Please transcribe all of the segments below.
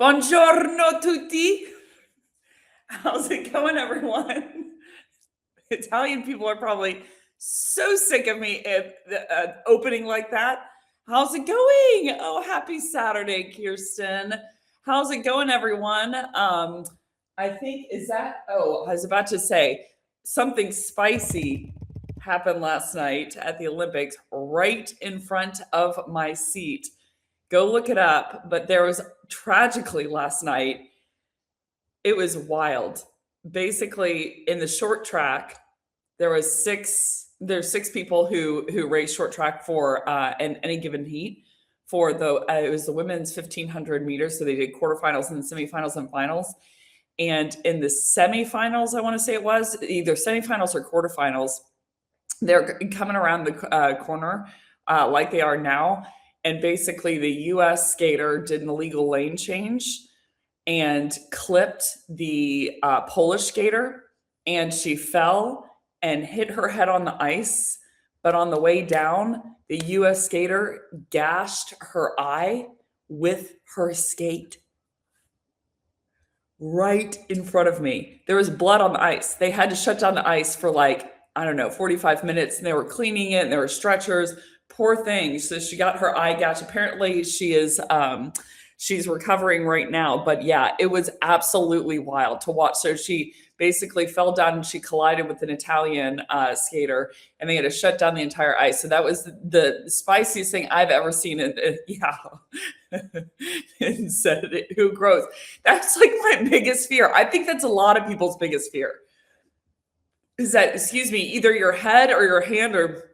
Buongiorno tutti. How's it going, everyone? Italian people are probably so sick of me opening like that. How's it going? Oh, happy Saturday, Kirsten. How's it going, everyone? I think, I was about to say something spicy happened last night at the Olympics right in front of my seat. Go look it up. But there was tragically last night, it was wild. Basically, in the short track, there's six people who race short track for in any given heat for it was the women's 1500 meters. So they did quarterfinals and semifinals and finals. And in the semifinals, I want to say it was either semifinals or quarterfinals, they're coming around the corner like they are now. And basically, the US skater did an illegal lane change and clipped the Polish skater, and she fell and hit her head on the ice. But on the way down, the US skater gashed her eye with her skate right in front of me. There was blood on the ice. They had to shut down the ice for 45 minutes, and they were cleaning it, and there were stretchers. Poor thing. So she got her eye gash. Apparently she's recovering right now. But yeah, it was absolutely wild to watch. So she basically fell down and she collided with an Italian skater, and they had to shut down the entire ice. So that was the spiciest thing I've ever seen. And said, who grows? That's like my biggest fear. I think that's a lot of people's biggest fear. Is that, either your head or your hand or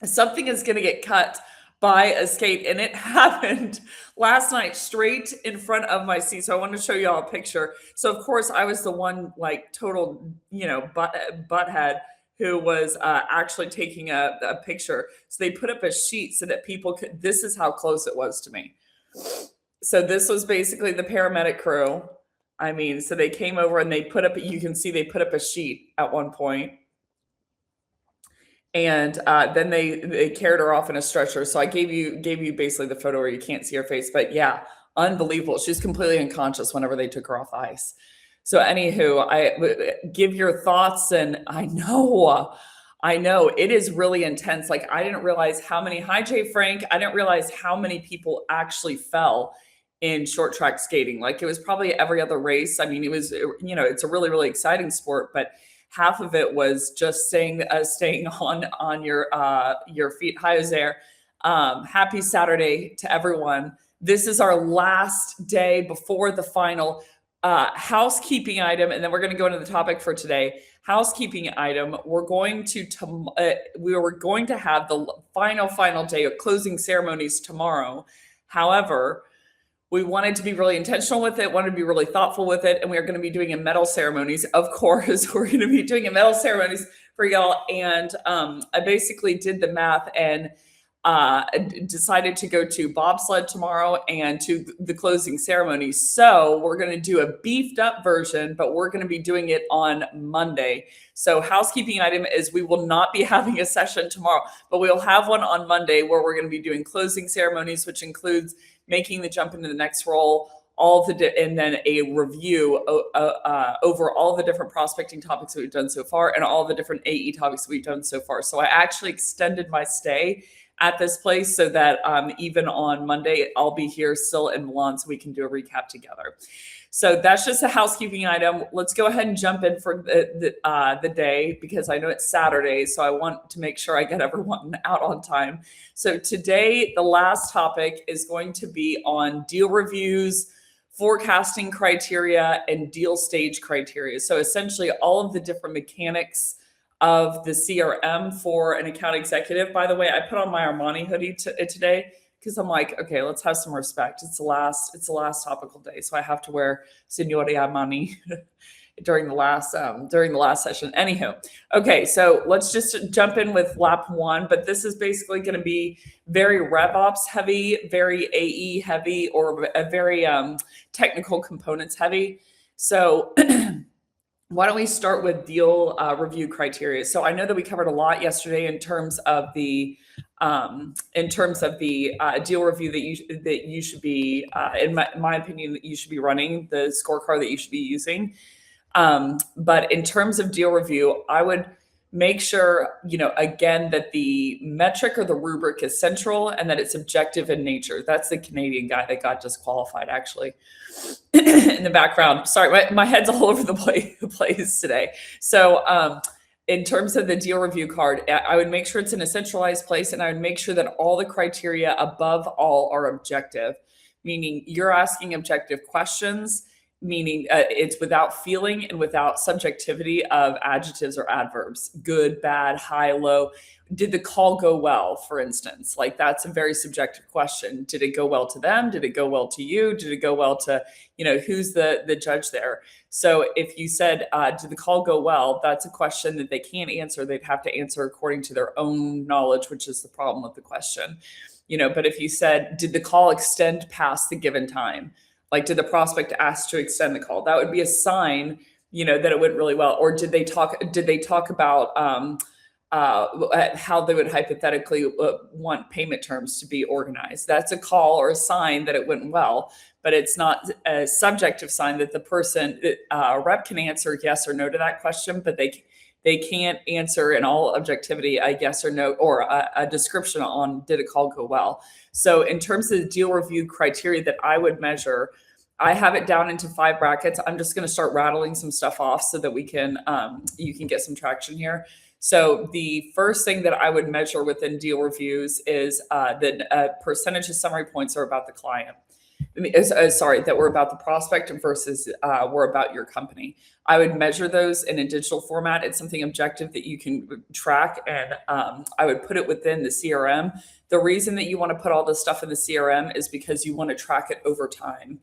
something is going to get cut by a skate. And it happened last night straight in front of my seat. So I want to show you all a picture. So of course I was the one total, butthead who was actually taking a picture. So they put up a sheet so that people could, this is how close it was to me. So this was basically the paramedic crew. I mean, so they came over and they put up, you can see they put up a sheet at one point. And then they carried her off in a stretcher. So I gave you basically the photo where you can't see her face, but yeah, unbelievable. She's completely unconscious whenever they took her off the ice. So anywho, I give your thoughts, and I know it is really intense. Like I didn't realize hi Jay Frank, I didn't realize how many people actually fell in short track skating. Like it was probably every other race. I mean, it was, it's a really, really exciting sport, but half of it was just staying on your feet. Hi, Ozair. Happy Saturday to everyone. This is our last day before the final housekeeping item, and then we're going to go into the topic for today. Housekeeping item. We were going to have the final day of closing ceremonies tomorrow. However, we wanted to be really intentional with it, wanted to be really thoughtful with it, and we are going to be doing a medal ceremonies. Of course, we're going to be doing a medal ceremonies for y'all. And I basically did the math and decided to go to bobsled tomorrow and to the closing ceremony. So we're going to do a beefed up version, but we're going to be doing it on Monday. So housekeeping item is we will not be having a session tomorrow, but we'll have one on Monday where we're going to be doing closing ceremonies, which includes making the jump into the next role, and then a review over all the different prospecting topics that we've done so far and all the different AE topics that we've done so far. So I actually extended my stay at this place so that even on Monday, I'll be here still in Milan so we can do a recap together. So that's just a housekeeping item. Let's go ahead and jump in for the day, because I know it's Saturday, so I want to make sure I get everyone out on time. So today, the last topic is going to be on deal reviews, forecasting criteria, and deal stage criteria. So essentially all of the different mechanics of the CRM for an account executive. By the way, I put on my Armani hoodie today because I'm like, okay, let's have some respect. It's the last topical day, so I have to wear Signore Armani during the last session. Anywho, okay, so let's just jump in with lap one. But this is basically going to be very RevOps heavy, very AE heavy, or a very technical components heavy. So why don't we start with deal review criteria? So I know that we covered a lot yesterday in terms of the in terms of the deal review that you should be, in my opinion, that you should be running, the scorecard that you should be using. But in terms of deal review, I would make sure, again, that the metric or the rubric is central and that it's objective in nature. That's the Canadian guy that got disqualified, actually, in the background. Sorry, my head's all over the place today. So, in terms of the deal review card, I would make sure it's in a centralized place, and I would make sure that all the criteria above all are objective, meaning you're asking objective questions, meaning it's without feeling and without subjectivity of adjectives or adverbs, good, bad, high, low. Did the call go well, for instance? Like, that's a very subjective question. Did it go well to them? Did it go well to you? Did it go well to, who's the judge there? So if you said, did the call go well? That's a question that they can't answer. They'd have to answer according to their own knowledge, which is the problem with the question. But if you said, did the call extend past the given time? Like, did the prospect ask to extend the call? That would be a sign, that it went really well. Or did they talk about how they would hypothetically want payment terms to be organized? That's a call or a sign that it went well, but it's not a subjective sign that the person, rep can answer yes or no to that question, but they can't answer in all objectivity a yes or no, or a description on did a call go well. So in terms of the deal review criteria that I would measure, I have it down into 5 brackets. I'm just going to start rattling some stuff off so that we can, you can get some traction here. So the first thing that I would measure within deal reviews is the percentage of summary points are about the client. That were about the prospect versus were about your company. I would measure those in a digital format. It's something objective that you can track, and I would put it within the CRM. The reason that you want to put all this stuff in the CRM is because you want to track it over time.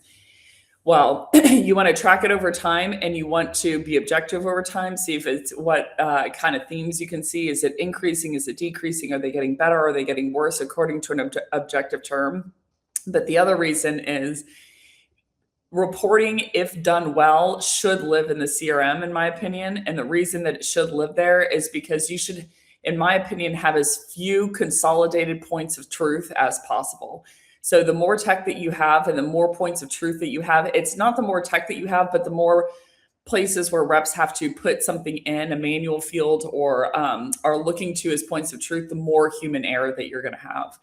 Well, you want to track it over time, and you want to be objective over time. See if it's what kind of themes you can see. Is it increasing? Is it decreasing? Are they getting better? Are they getting worse according to an objective term? But the other reason is reporting, if done well, should live in the CRM, in my opinion. And the reason that it should live there is because you should, in my opinion, have as few consolidated points of truth as possible. So the more tech that you have and the more points of truth that you have, it's not the more tech that you have, but the more places where reps have to put something in a manual field or are looking to as points of truth, the more human error that you're going to have.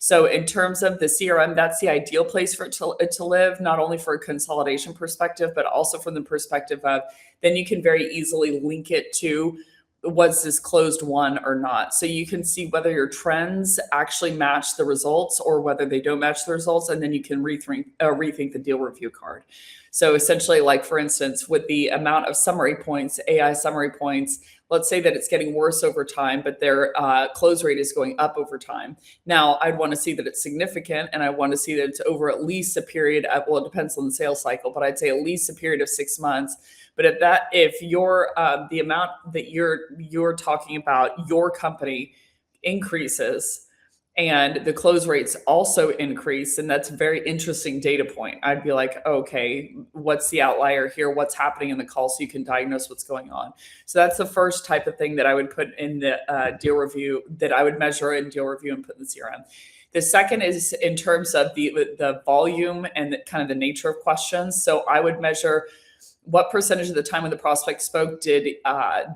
So in terms of the CRM, that's the ideal place for it to live, not only for a consolidation perspective, but also from the perspective of then you can very easily link it to was this closed won or not. So you can see whether your trends actually match the results or whether they don't match the results. And then you can rethink the deal review card. So essentially, like for instance, with the amount of summary points, AI summary points, let's say that it's getting worse over time, but their close rate is going up over time. Now, I'd want to see that it's significant, and I want to see that it's over at least a period of, well, it depends on the sales cycle, but I'd say at least a period of 6 months. But if your the amount that you're talking about, your company increases, and the close rates also increase, and that's a very interesting data point. I'd be like, okay, what's the outlier here? What's happening in the call so you can diagnose what's going on? So that's the first type of thing that I would put in the deal review, that I would measure in deal review and put in the CRM. The second is in terms of the volume and kind of the nature of questions. So I would measure what percentage of the time when the prospect spoke did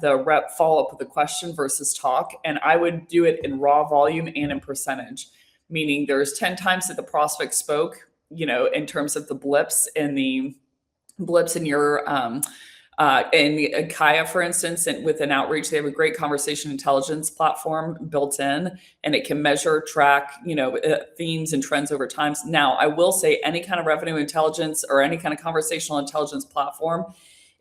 the rep follow up with a question versus talk? And I would do it in raw volume and in percentage, meaning there's 10 times that the prospect spoke, in terms of the blips in your in Kaya, for instance, and with an outreach, they have a great conversation intelligence platform built in, and it can measure, track, themes and trends over time. Now, I will say any kind of revenue intelligence or any kind of conversational intelligence platform,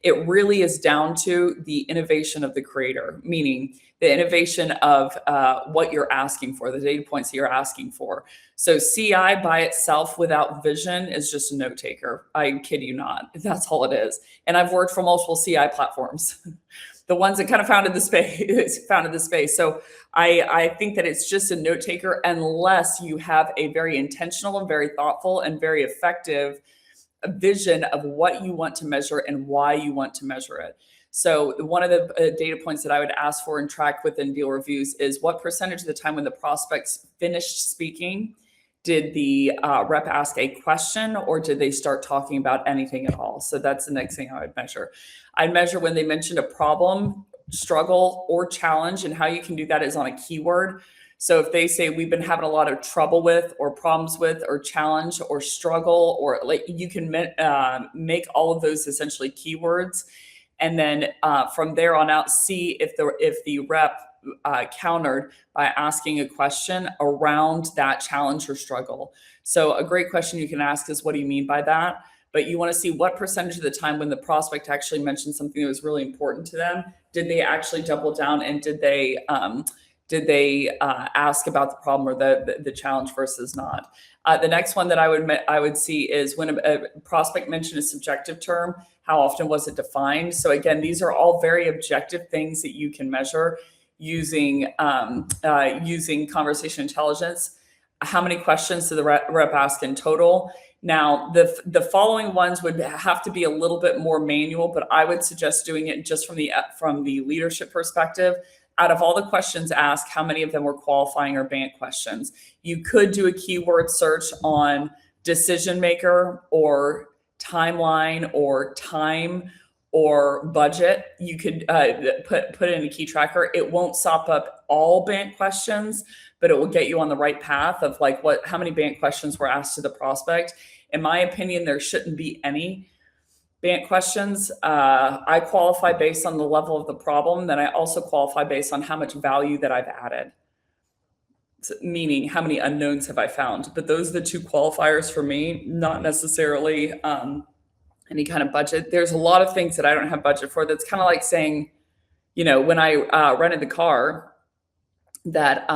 it really is down to the innovation of the creator, meaning the innovation of what you're asking for, the data points that you're asking for. So CI by itself without vision is just a note taker. I kid you not. That's all it is. And I've worked for multiple CI platforms, the ones that kind of founded the space. So I think that it's just a note taker unless you have a very intentional and very thoughtful and very effective a vision of what you want to measure and why you want to measure it. So one of the data points that I would ask for and track within deal reviews is what percentage of the time when the prospects finished speaking did the rep ask a question, or did they start talking about anything at all? So that's the next thing I would measure. I'd measure when they mentioned a problem, struggle, or challenge, and how you can do that is on a keyword. So if they say we've been having a lot of trouble with, or problems with, or challenge, or struggle, or like, you can make all of those essentially keywords, and then from there on out, see if the rep countered by asking a question around that challenge or struggle. So a great question you can ask is, what do you mean by that? But you want to see what percentage of the time when the prospect actually mentioned something that was really important to them, did they actually double down, and did they ask about the problem or the challenge versus not. The next one that I would see is when a prospect mentioned a subjective term, how often was it defined? So again, these are all very objective things that you can measure using conversation intelligence. How many questions did the rep ask in total? Now, the following ones would have to be a little bit more manual, but I would suggest doing it just from the leadership perspective. Out of all the questions asked, how many of them were qualifying or BANT questions? You could do a keyword search on decision maker or timeline or time or budget. You could put in a key tracker. It won't sop up all BANT questions, but it will get you on the right path of like how many BANT questions were asked to the prospect. In my opinion, there shouldn't be any BANT questions. I qualify based on the level of the problem. Then I also qualify based on how much value that I've added, meaning how many unknowns have I found. But those are the two qualifiers for me, not necessarily any kind of budget. There's a lot of things that I don't have budget for. That's kind of like saying, when I rented the car, that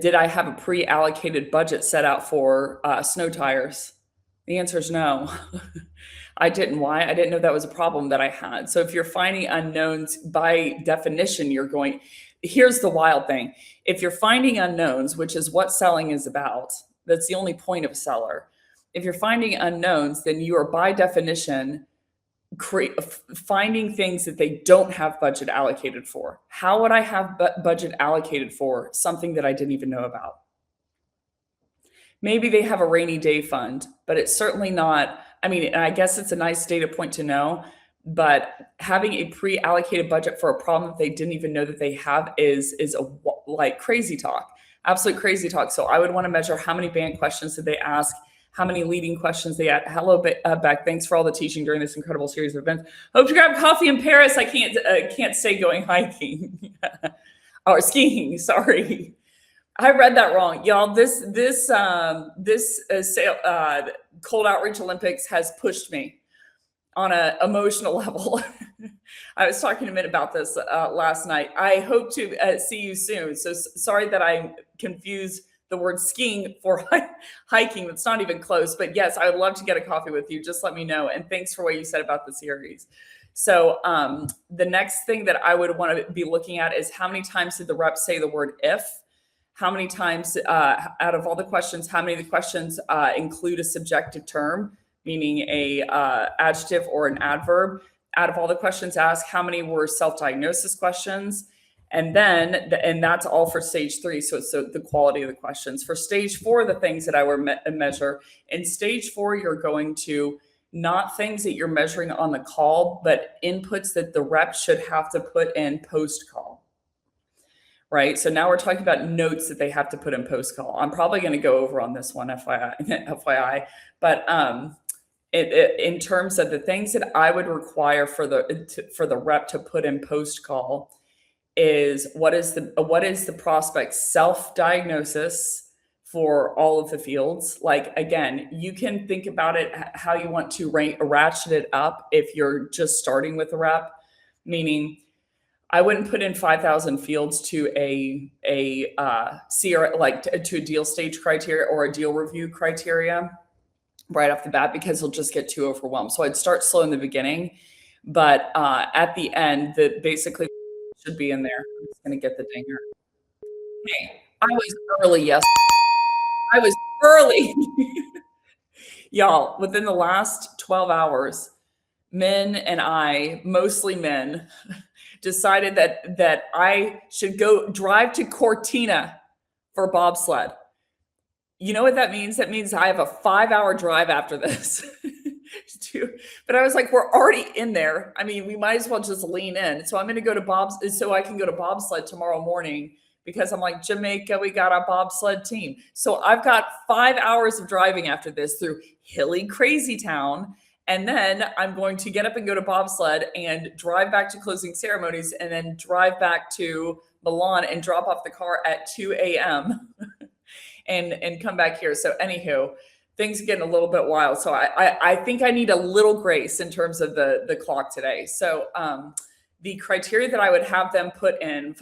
did I have a pre-allocated budget set out for snow tires? The answer is no. I didn't. Why? I didn't know that was a problem that I had. So if you're finding unknowns, by definition, here's the wild thing. If you're finding unknowns, which is what selling is about, that's the only point of a seller. If you're finding unknowns, then you are by definition finding things that they don't have budget allocated for. How would I have budget allocated for something that I didn't even know about? Maybe they have a rainy day fund, but it's certainly not. I mean, I guess it's a nice data point to know, but having a pre-allocated budget for a problem that they didn't even know that they have is like crazy talk, absolute crazy talk. So I would want to measure how many BANT questions did they ask, how many leading questions they had. Hello, Beck. Thanks for all the teaching during this incredible series of events. Hope to grab coffee in Paris. I can't say going hiking or skiing. Sorry. I read that wrong, y'all. This Cold Outreach Olympics has pushed me on an emotional level. I was talking to Mint about this last night. I hope to see you soon. So sorry that I confused the word skiing for hiking. That's not even close. But yes, I would love to get a coffee with you. Just let me know. And thanks for what you said about the series. So the next thing that I would want to be looking at is how many times did the rep say the word if? How many times out of all the questions, how many of the questions include a subjective term, meaning a adjective or an adverb? Out of all the questions asked, how many were self-diagnosis questions? And that's all for stage 3. So the quality of the questions. For stage 4, the things that I would measure. In stage 4, you're going to not things that you're measuring on the call, but inputs that the rep should have to put in post-call. Right. So now we're talking about notes that they have to put in post call. I'm probably going to go over on this one, FYI. But in terms of the things that I would require for the rep to put in post call is what is the prospect's self-diagnosis for all of the fields. Like, again, you can think about it how you want to ratchet it up if you're just starting with a rep, meaning I wouldn't put in 5,000 fields to a CR, like to a deal stage criteria or a deal review criteria right off the bat, because they'll just get too overwhelmed. So I'd start slow in the beginning, but at the end, basically should be in there. I'm just going to get the dinger. Hey, I was early. Yes, I was early. Y'all, within the last 12 hours, men and I, mostly men, decided that I should go drive to Cortina for bobsled. You know what that means? That means I have a 5-hour drive after this. But I was like, we're already in there. I mean, we might as well just lean in. So I'm going to go to so I can go to bobsled tomorrow morning because I'm like, Jamaica, we got a bobsled team. So I've got 5 hours of driving after this through hilly, crazy town. And then I'm going to get up and go to bobsled and drive back to closing ceremonies and then drive back to Milan and drop off the car at 2 a.m. and come back here. So anywho, things are getting a little bit wild. So I think I need a little grace in terms of the clock today. So the criteria that I would have them put in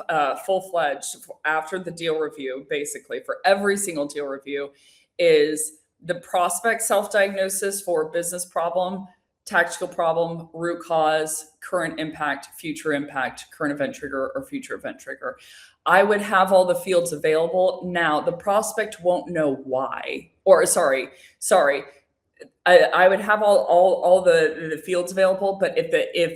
full-fledged after the deal review, basically for every single deal review, is the prospect self-diagnosis for business problem, tactical problem, root cause, current impact, future impact, current event trigger, or future event trigger. I would have all the fields available. Now, the prospect won't know why, or sorry. I would have all the fields available, but if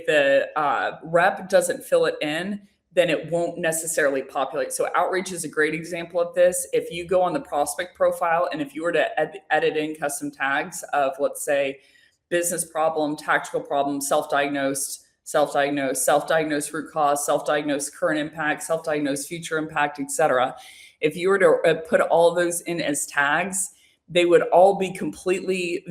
the rep doesn't fill it in, then it won't necessarily populate. So outreach is a great example of this. If you go on the prospect profile and if you were to edit in custom tags of, let's say, business problem, tactical problem, self-diagnosed root cause, self-diagnosed current impact, self-diagnosed future impact, etc. If you were to put all those in as tags, they would all be completely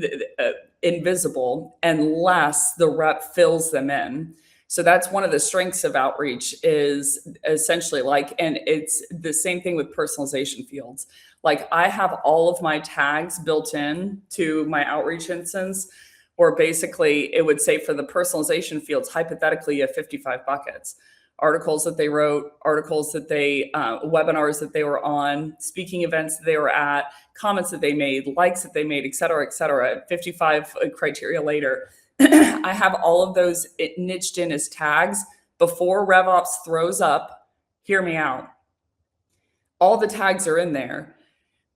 invisible unless the rep fills them in. So that's one of the strengths of outreach is essentially and it's the same thing with personalization fields. Like I have all of my tags built in to my outreach instance, or basically it would say for the personalization fields, hypothetically, you have 55 buckets. Articles that they wrote, articles that they, webinars that they were on, speaking events that they were at, comments that they made, likes that they made, et cetera, 55 criteria later. I have all of those niched in as tags before RevOps throws up, hear me out. All the tags are in there,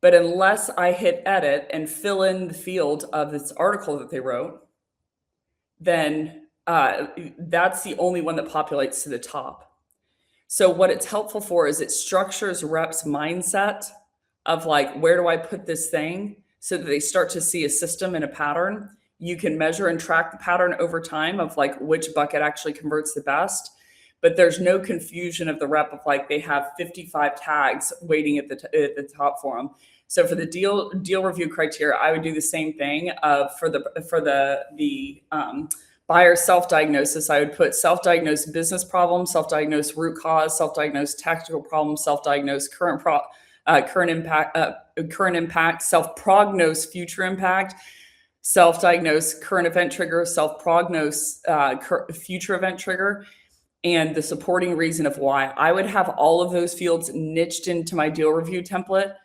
but unless I hit edit and fill in the field of this article that they wrote, then that's the only one that populates to the top. So what it's helpful for is it structures reps' mindset of like, where do I put this thing so that they start to see a system and a pattern. You can measure and track the pattern over time of like which bucket actually converts the best, but there's no confusion of the rep of like they have 55 tags waiting at the top for them. So for the deal review criteria, I would do the same thing. For the buyer self-diagnosis, I would put self-diagnosed business problem, self-diagnosed root cause, self-diagnosed tactical problem, self-diagnosed current impact, self-prognose future impact, self-diagnose current event trigger, self-prognose future event trigger, and the supporting reason of why. I would have all of those fields niched into my deal review template.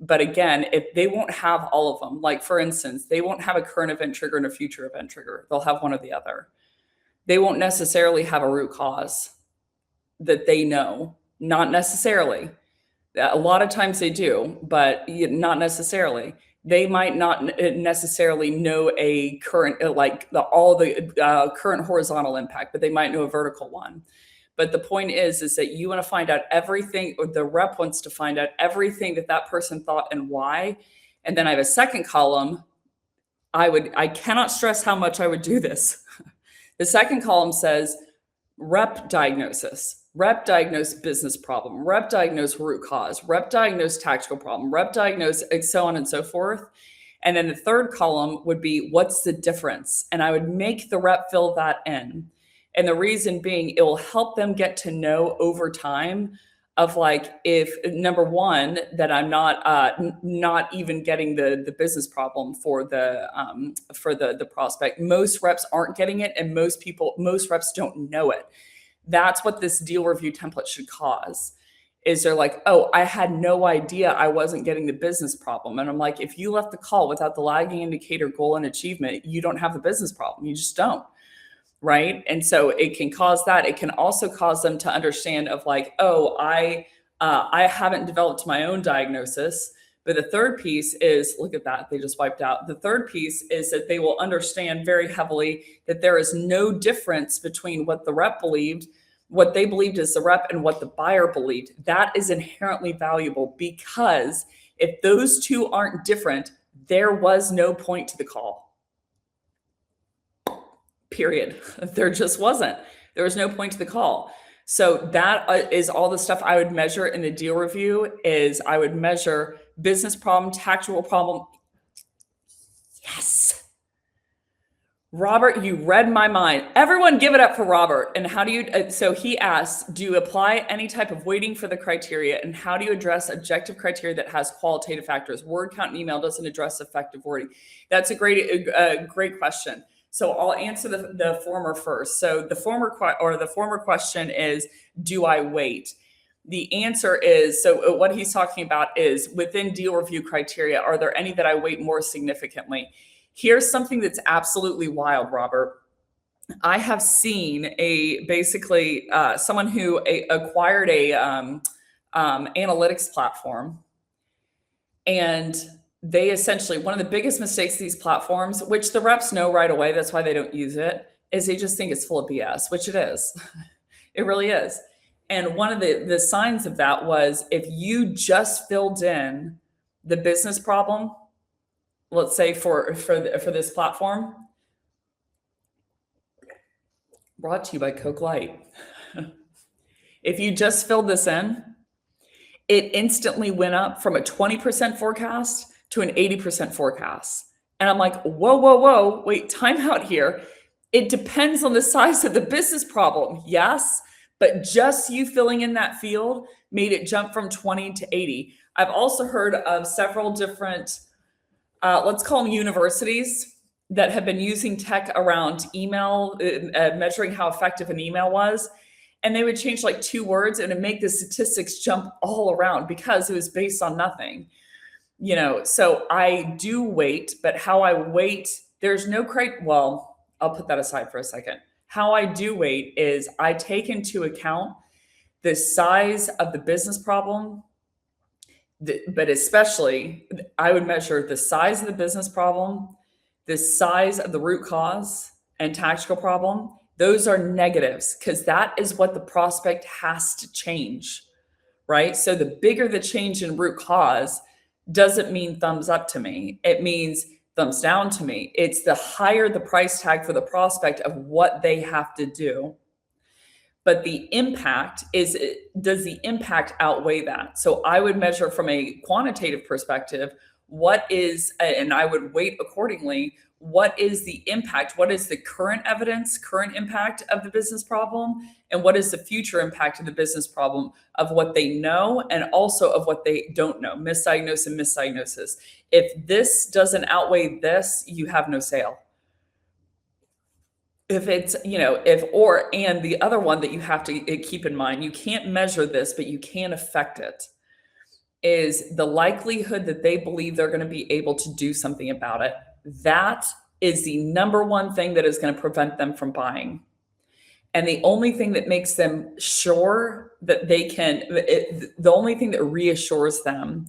But again, if they won't have all of them, like for instance, they won't have a current event trigger and a future event trigger. They'll have one or the other. They won't necessarily have a root cause that they know, not necessarily. A lot of times they do, but not necessarily. They might not necessarily know a current, all the current horizontal impact, but they might know a vertical one. But the point is that you want to find out everything, or the rep wants to find out everything that person thought and why. And then I have a second column. I cannot stress how much I would do this. The second column says rep diagnosis, rep diagnose business problem, rep diagnose root cause, rep diagnose tactical problem, rep diagnose, so on and so forth. And then the third column would be what's the difference? And I would make the rep fill that in. And the reason being, it will help them get to know over time of like, if number one, that I'm not even getting the business problem for the prospect. Most reps aren't getting it, and most reps don't know it. That's what this deal review template should cause. Is they're like, oh, I had no idea I wasn't getting the business problem. And I'm like, if you left the call without the lagging indicator, goal, and achievement, you don't have the business problem. You just don't. Right. And so it can cause that. It can also cause them to understand of like, oh, I haven't developed my own diagnosis, But the third piece is, look at that, they just wiped out. The third piece is that they will understand very heavily that there is no difference between what the rep believed, what they believed as the rep, and what the buyer believed. That is inherently valuable, because if those two aren't different, there was no point to the call. Period. There just wasn't. There was no point to the call. So that is all the stuff I would measure in the deal review. Is I would measure business problem, tactical problem. Yes. Robert, you read my mind. Everyone give it up for Robert. And how do you, so he asked, do you apply any type of weighting for the criteria? And how do you address objective criteria that has qualitative factors? Word count and email doesn't address effective wording. That's a great question. So I'll answer the former first. So the former question is, do I weight? The answer is, so what he's talking about is, within deal review criteria, are there any that I weight more significantly? Here's something that's absolutely wild, Robert. I have seen someone who acquired a analytics platform, and they essentially, one of the biggest mistakes of these platforms, which the reps know right away, that's why they don't use it, is they just think it's full of BS, which it is. It really is. And one of the signs of that was, if you just filled in the business problem, let's say for this platform, brought to you by Coke Light. If you just filled this in, it instantly went up from a 20% forecast to an 80% forecast. And I'm like, whoa, wait, time out here. It depends on the size of the business problem. Yes, but just you filling in that field made it jump from 20 to 80. I've also heard of several different, let's call them universities, that have been using tech around email, measuring how effective an email was. And they would change like 2 words and it'd make the statistics jump all around, because it was based on nothing. So I do weight, but how I weight, there's no well, I'll put that aside for a second. How I do weight is I take into account the size of the business problem, but especially I would measure the size of the business problem, the size of the root cause and tactical problem. Those are negatives, because that is what the prospect has to change, right? So the bigger the change in root cause doesn't mean thumbs up to me. It means thumbs down to me. It's the higher the price tag for the prospect of what they have to do. But the impact is, does the impact outweigh that? So I would measure from a quantitative perspective, what is, and I would weight accordingly, what is the impact? What is the current evidence, current impact of the business problem? And what is the future impact of the business problem of what they know and also of what they don't know? Misdiagnosis and misdiagnosis. If this doesn't outweigh this, you have no sale. If it's, and the other one that you have to keep in mind, you can't measure this, but you can affect it, is the likelihood that they believe they're going to be able to do something about it. That is the number one thing that is going to prevent them from buying. And the only thing that makes them sure that they can, the only thing that reassures them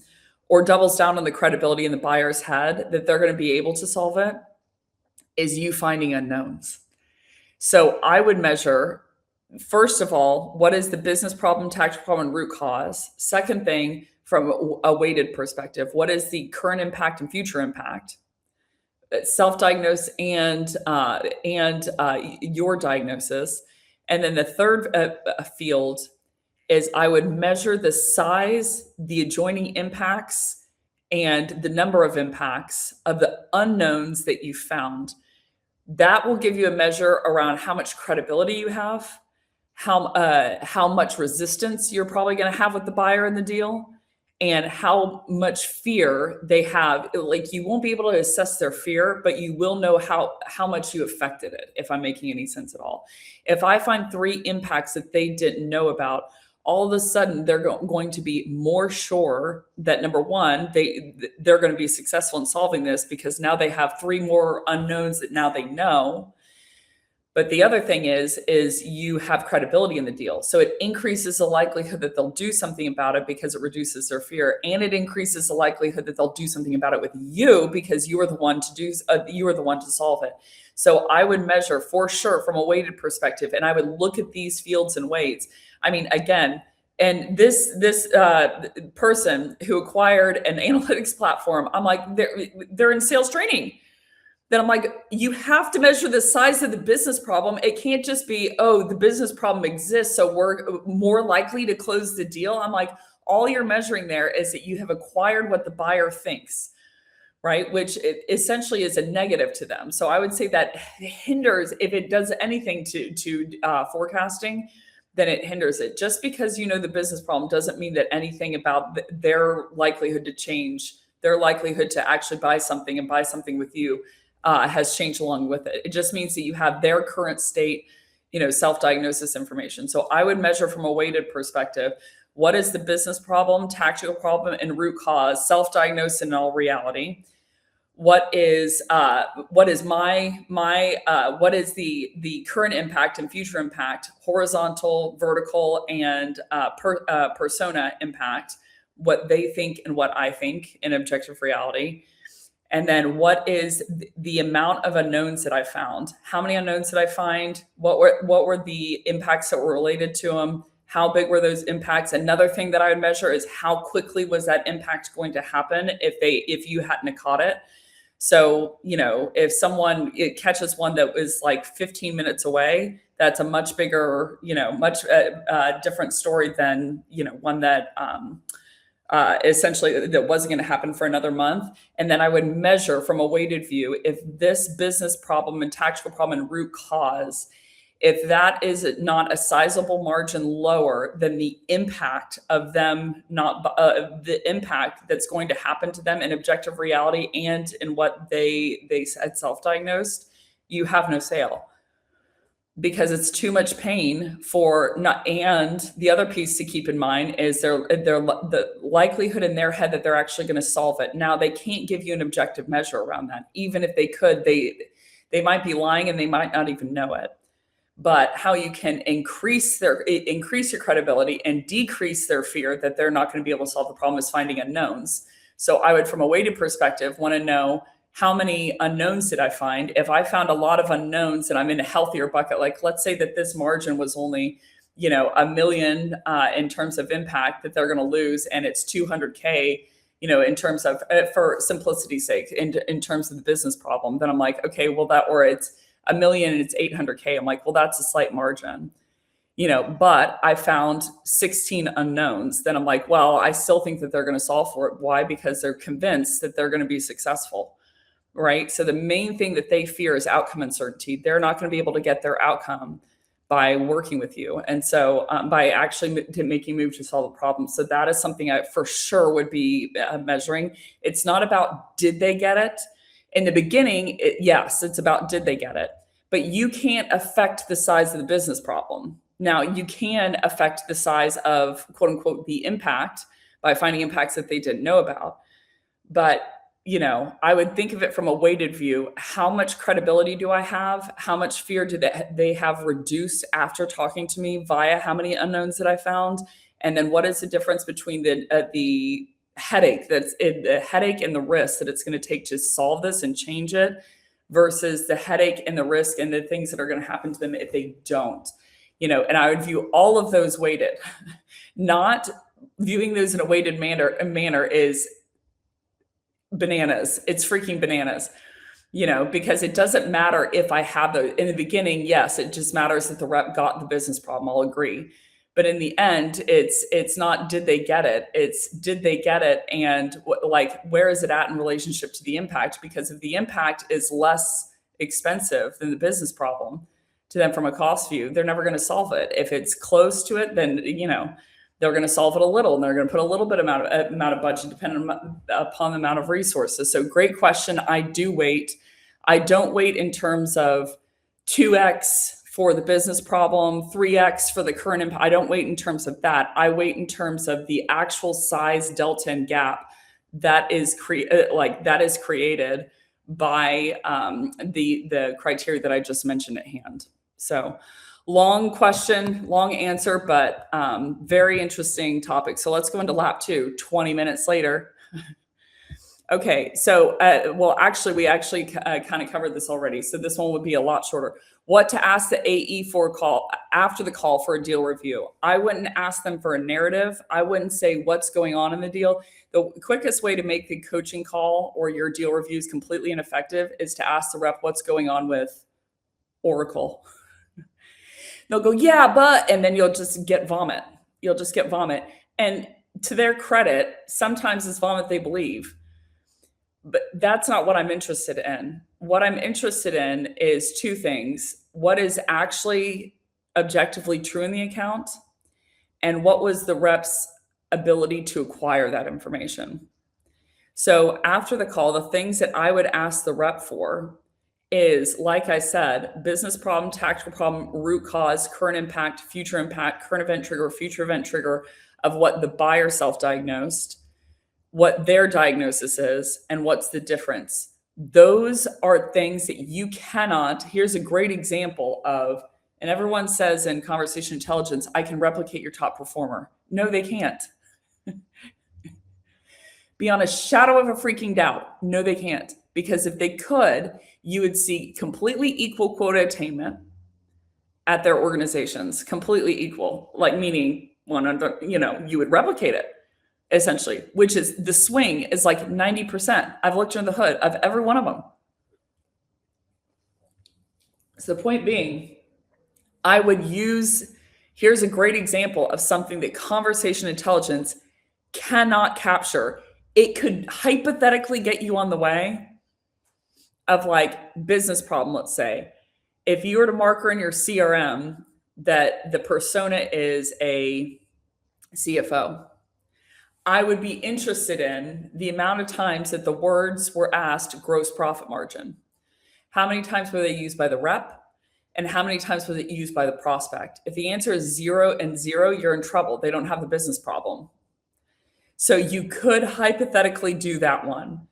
or doubles down on the credibility in the buyer's head that they're going to be able to solve it, is you finding unknowns. So I would measure, first of all, what is the business problem, tactical problem, and root cause? Second thing, from a weighted perspective, what is the current impact and future impact? Self-diagnose and your diagnosis. And then the third field is I would measure the size, the adjoining impacts, and the number of impacts of the unknowns that you found. That will give you a measure around how much credibility you have, how much resistance you're probably going to have with the buyer in the deal, and how much fear they have. Like, you won't be able to assess their fear, but you will know how much you affected it, if I'm making any sense at all. If I find 3 impacts that they didn't know about, all of a sudden they're going to be more sure that, number one, they're going to be successful in solving this, because now they have 3 more unknowns that now they know. But the other thing is you have credibility in the deal. So it increases the likelihood that they'll do something about it because it reduces their fear, and it increases the likelihood that they'll do something about it with you because you are the one to you are the one to solve it. So I would measure for sure from a weighted perspective, and I would look at these fields and weights. I mean, again, and this person who acquired an analytics platform, I'm like, they're in sales training. Then I'm like, you have to measure the size of the business problem. It can't just be, oh, the business problem exists, so we're more likely to close the deal. I'm like, all you're measuring there is that you have acquired what the buyer thinks, right? Which essentially is a negative to them. So I would say that hinders, if it does anything to forecasting, then it hinders it. Just because you know the business problem doesn't mean that anything about their likelihood to change, their likelihood to actually buy something and buy something with you has changed along with it. It just means that you have their current state, self-diagnosis information. So I would measure from a weighted perspective. What is the business problem, tactical problem, and root cause, self-diagnosed in all reality? What is what is the current impact and future impact, horizontal, vertical, and persona impact, what they think and what I think in objective reality. And then what is the amount of unknowns that I found? How many unknowns did I find? What were the impacts that were related to them? How big were those impacts? Another thing that I would measure is how quickly was that impact going to happen if you hadn't caught it. So, if someone catches one that was like 15 minutes away, that's a much bigger, much different story than, one that essentially that wasn't going to happen for another month. And then I would measure from a weighted view if this business problem and tactical problem and root cause, if that is not a sizable margin lower than the impact of them, not the impact that's going to happen to them in objective reality and in what they said self-diagnosed, you have no sale. Because it's too much pain for not. And the other piece to keep in mind is the likelihood in their head that they're actually going to solve it. Now they can't give you an objective measure around that. Even if they could, they might be lying and they might not even know it. But how you can increase your credibility and decrease their fear that they're not going to be able to solve the problem is finding unknowns. So I would, from a weighted perspective, want to know how many unknowns did I find? If I found a lot of unknowns and I'm in a healthier bucket, like let's say that this margin was only, $1 million in terms of impact that they're going to lose, and it's 200K, in terms of, for simplicity's sake, in terms of the business problem, then I'm like, okay, well or it's $1 million and it's 800K. I'm like, well, that's a slight margin. But I found 16 unknowns. Then I'm like, well, I still think that they're going to solve for it. Why? Because they're convinced that they're going to be successful. Right. So the main thing that they fear is outcome uncertainty. They're not going to be able to get their outcome by working with you. And so by actually making moves to solve a problem. So that is something I for sure would be measuring. It's not about did they get it? In the beginning, yes, it's about did they get it? But you can't affect the size of the business problem. Now, you can affect the size of, quote unquote, the impact by finding impacts that they didn't know about. But I would think of it from a weighted view. How much credibility do I have? How much fear do they have reduced after talking to me via how many unknowns that I found? And then what is the difference between the headache and the risk that it's going to take to solve this and change it versus the headache and the risk and the things that are going to happen to them if they don't? And I would view all of those weighted. Not viewing those in a weighted manner is bananas. It's freaking bananas, because it doesn't matter if I have those in the beginning. Yes, it just matters that the rep got the business problem. I'll agree. But in the end, it's not did they get it? It's did they get it? And where is it at in relationship to the impact? Because if the impact is less expensive than the business problem to them from a cost view, they're never going to solve it. If it's close to it, then, they're going to solve it a little, and they're going to put a little bit amount of budget depending upon the amount of resources. So great question. I do wait. I don't wait in terms of 2x for the business problem, 3x for the current impact. I don't wait in terms of that. I wait in terms of the actual size delta and gap that is created by the criteria that I just mentioned at hand. So long question, long answer, but very interesting topic. So let's go into lap 2, 20 minutes later. Okay, so, well, actually, we actually kind of covered this already. So this one would be a lot shorter. What to ask the AE for a call after the call for a deal review. I wouldn't ask them for a narrative. I wouldn't say what's going on in the deal. The quickest way to make the coaching call or your deal reviews completely ineffective is to ask the rep what's going on with Oracle. They'll go, yeah, but, and then you'll just get vomit. You'll just get vomit. And to their credit, sometimes it's vomit they believe. But that's not what I'm interested in. What I'm interested in is two things. What is actually objectively true in the account, and what was the rep's ability to acquire that information. So after the call, the things that I would ask the rep for is, like I said, business problem, tactical problem, root cause, current impact, current event trigger, future event trigger of what the buyer self-diagnosed, what their diagnosis is, and what's the difference. Those are things that you cannot. Here's a great example of, and everyone says in conversation intelligence, I can replicate your top performer. No, they can't. Beyond a shadow of a freaking doubt, no, they can't. Because if they could, you would see completely equal quota attainment at their organizations, completely equal, like meaning you would replicate it. Essentially, which is the swing is like 90%. I've looked under the hood of every one of them. So the point being, I would use, here's a great example of something that conversation intelligence cannot capture. It could hypothetically get you on the way of like business problem, let's say. If you were to marker in your CRM that the persona is a CFO, I would be interested in the amount of times that the words were asked gross profit margin. How many times were they used by the rep? And how many times was it used by the prospect? If the answer is 0 and 0, you're in trouble. They don't have the business problem. So you could hypothetically do that one.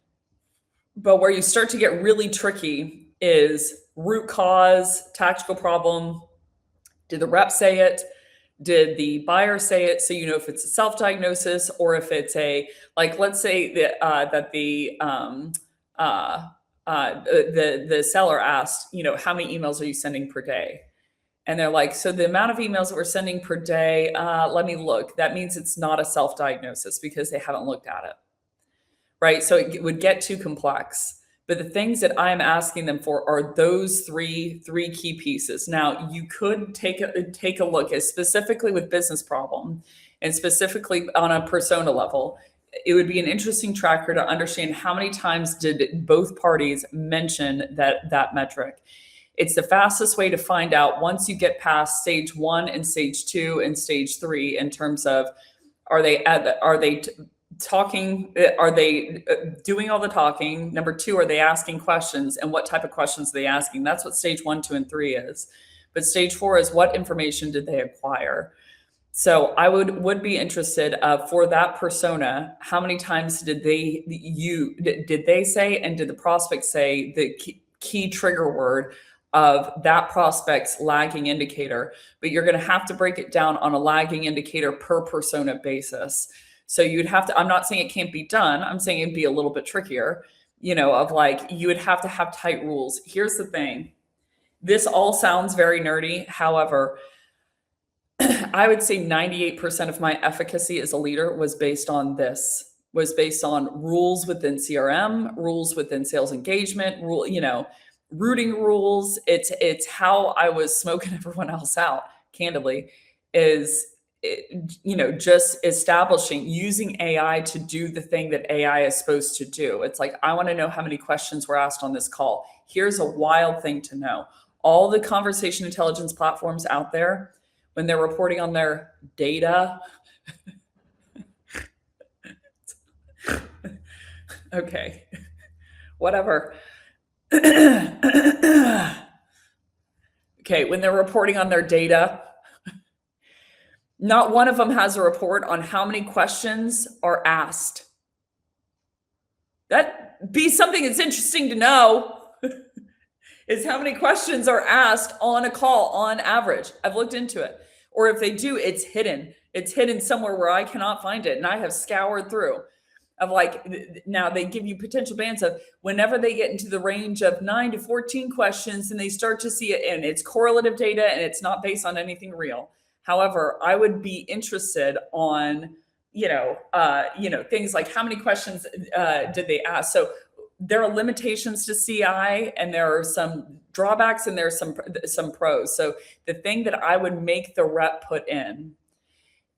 But where you start to get really tricky is root cause, tactical problem. Did the rep say it? Did the buyer say it? So you know if it's a self-diagnosis or if it's a, like, let's say that the seller asked, how many emails are you sending per day? And they're like, so the amount of emails that we're sending per day, let me look. That means it's not a self-diagnosis because they haven't looked at it, right? So it would get too complex. But the things that I'm asking them for are those three key pieces. Now, you could take a look at specifically with business problem and specifically on a persona level. It would be an interesting tracker to understand how many times did both parties mention that metric. It's the fastest way to find out once you get past stage 1 and stage 2 and stage 3 in terms of are they talking, are they doing all the talking? Number 2, are they asking questions, and what type of questions are they asking? That's what stage 1, 2, and 3 is. But stage 4 is what information did they acquire? So I would be interested for that persona, how many times did they say, and did the prospect say the key trigger word of that prospect's lagging indicator? But you're going to have to break it down on a lagging indicator per persona basis. So you'd have to, I'm not saying it can't be done. I'm saying it'd be a little bit trickier, of like, you would have to have tight rules. Here's the thing. This all sounds very nerdy. However, I would say 98% of my efficacy as a leader was based on rules within CRM, rules within sales engagement, routing rules. It's how I was smoking everyone else out, candidly, just establishing, using AI to do the thing that AI is supposed to do. It's like, I want to know how many questions were asked on this call. Here's a wild thing to know. All the conversation intelligence platforms out there, when they're reporting on their data, okay, whatever. Okay, when they're reporting on their data, not one of them has a report on how many questions are asked. That'd be something that's interesting to know. is how many questions are asked on a call on average. I've looked into it. Or if they do, it's hidden. It's hidden somewhere where I cannot find it. And I have scoured through of like, now they give you potential bans of whenever they get into the range of 9 to 14 questions and they start to see it, and it's correlative data and it's not based on anything real. However, I would be interested on, things like how many questions did they ask? So there are limitations to CI, and there are some drawbacks, and there's some pros. So the thing that I would make the rep put in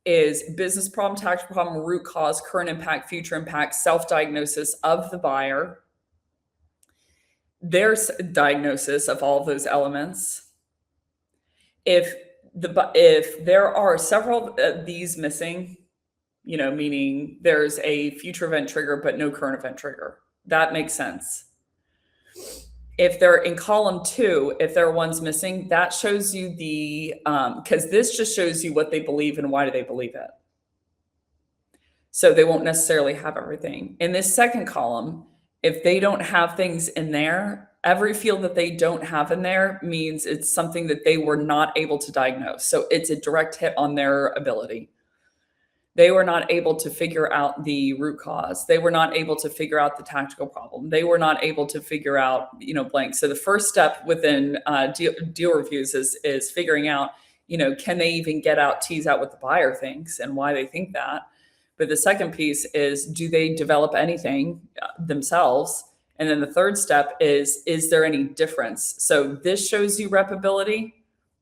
is business problem, tactical problem, root cause, current impact, future impact, self-diagnosis of the buyer, their diagnosis of all of those elements. If there are several of these missing, meaning there's a future event trigger but no current event trigger, that makes sense. If they're in column 2, if there are ones missing, that shows you because this just shows you what they believe and why do they believe it. So they won't necessarily have everything. In this second column, if they don't have things in there, every field that they don't have in there means it's something that they were not able to diagnose. So it's a direct hit on their ability. They were not able to figure out the root cause. They were not able to figure out the tactical problem. They were not able to figure out, blank. So the first step within deal reviews is figuring out, can they even tease out what the buyer thinks and why they think that. But the second piece is, do they develop anything themselves? And then the third step is there any difference? So this shows you rep ability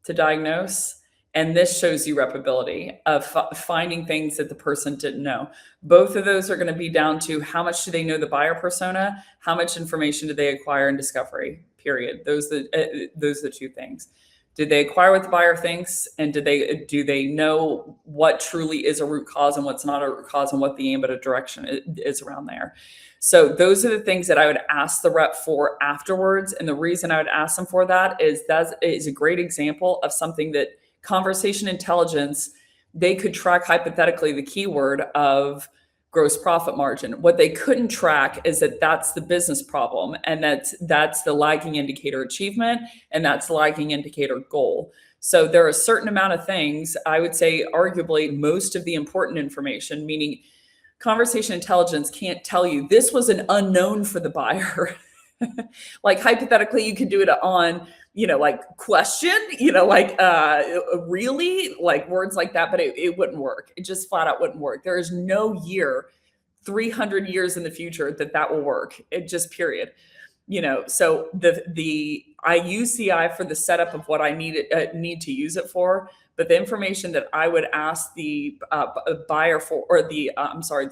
to diagnose. And this shows you rep ability of finding things that the person didn't know. Both of those are going to be down to how much do they know the buyer persona, how much information did they acquire in discovery, period. Those are the two things. Did they acquire what the buyer thinks, and do they know what truly is a root cause and what's not a root cause, and what the ambit of direction is around there? So those are the things that I would ask the rep for afterwards. And the reason I would ask them for that is a great example of something that conversation intelligence, they could track hypothetically the keyword of gross profit margin. What they couldn't track is that's the business problem, and that's the lagging indicator achievement, and that's the lagging indicator goal. So there are a certain amount of things, I would say arguably most of the important information, meaning conversation intelligence can't tell you this was an unknown for the buyer. Like hypothetically, you could do it on, like question, really, like words like that, but it wouldn't work. It just flat out wouldn't work. There is no year, 300 years in the future that will work. It just period. So I use CI for the setup of what I need to use it for, but the information that I would ask the buyer for, or the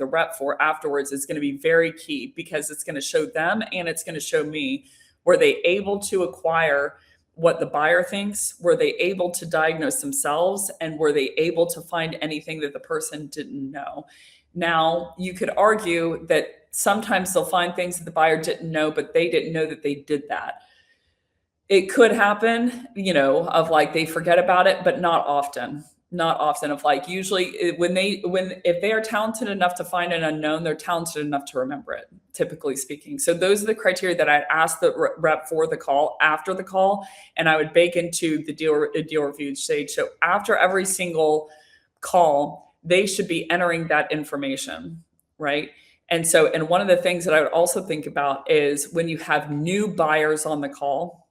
rep for afterwards is going to be very key, because it's going to show them and it's going to show me, were they able to acquire what the buyer thinks? Were they able to diagnose themselves? And were they able to find anything that the person didn't know? Now, you could argue that sometimes they'll find things that the buyer didn't know, but they didn't know that they did that. It could happen, of like they forget about it, but not often. Not often. Of like usually if they are talented enough to find an unknown, they're talented enough to remember it, typically speaking. So those are the criteria that I'd ask the rep for the call, after the call, and I would bake into the deal review stage. So after every single call, they should be entering that information, right? And one of the things that I would also think about is when you have new buyers on the call,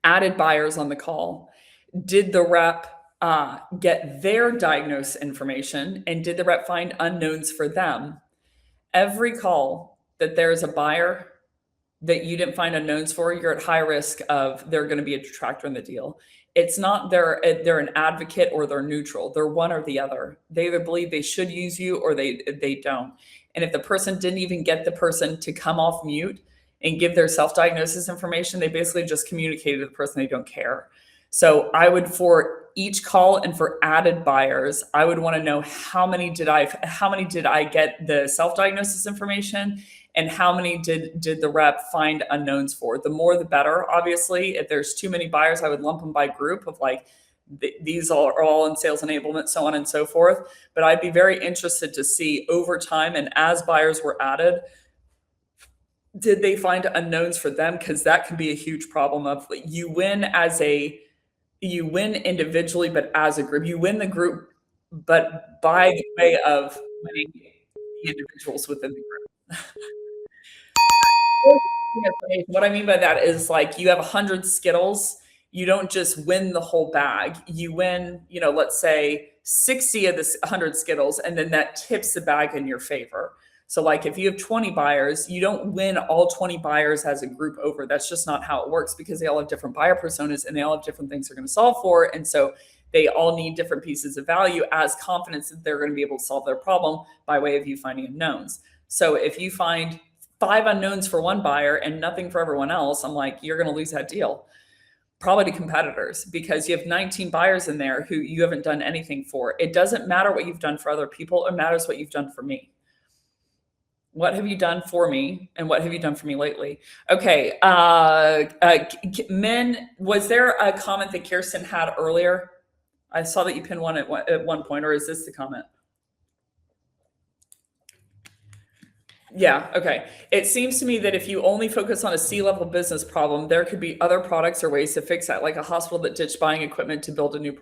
added buyers on the call, did the rep get their diagnosis information, and did the rep find unknowns for them? Every call that there's a buyer that you didn't find unknowns for, you're at high risk of they're going to be a detractor in the deal. It's not they're an advocate or they're neutral. They're one or the other. They either believe they should use you or they don't. And if the person didn't even get the person to come off mute and give their self-diagnosis information, they basically just communicated to the person they don't care. So I would, for each call and for added buyers, I would want to know how many did I get the self-diagnosis information, and how many did the rep find unknowns for? The more the better, obviously. If there's too many buyers, I would lump them by group of like, these are all in sales enablement, so on and so forth. But I'd be very interested to see over time, and as buyers were added, Did they find unknowns for them? Because that can be a huge problem of you win you win individually, but as a group, you win the group, but by the way of winning the individuals within the group. What I mean by that is like you have 100 Skittles, you don't just win the whole bag. You win, let's say 60 of the 100 Skittles, and then that tips the bag in your favor. So, like if you have 20 buyers, you don't win all 20 buyers as a group over. That's just not how it works because they all have different buyer personas and they all have different things they're going to solve for. And so they all need different pieces of value as confidence that they're going to be able to solve their problem by way of you finding unknowns. So if you find 5 unknowns for one buyer and nothing for everyone else, I'm like, you're going to lose that deal. Probably to competitors because you have 19 buyers in there who you haven't done anything for. It doesn't matter what you've done for other people. It matters what you've done for me. What have you done for me and what have you done for me lately? Okay. Men, was there a comment that Kirsten had earlier? I saw that you pinned one at one point, or is this the comment? Yeah, okay. It seems to me that if you only focus on a C-level business problem, there could be other products or ways to fix that, like a hospital that ditched buying equipment to build a new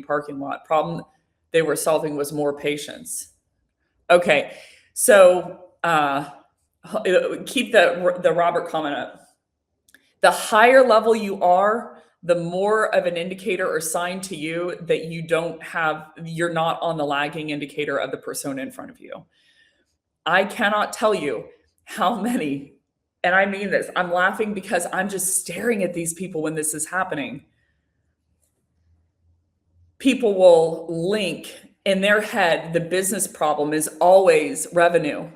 parking lot. Problem they were solving was more patience. Okay, so keep the Robert comment up. The higher level you are, the more of an indicator or sign to you that you're not on the lagging indicator of the persona in front of you. I cannot tell you how many, and I mean this, I'm laughing because I'm just staring at these people when this is happening. People will link in their head, the business problem is always revenue.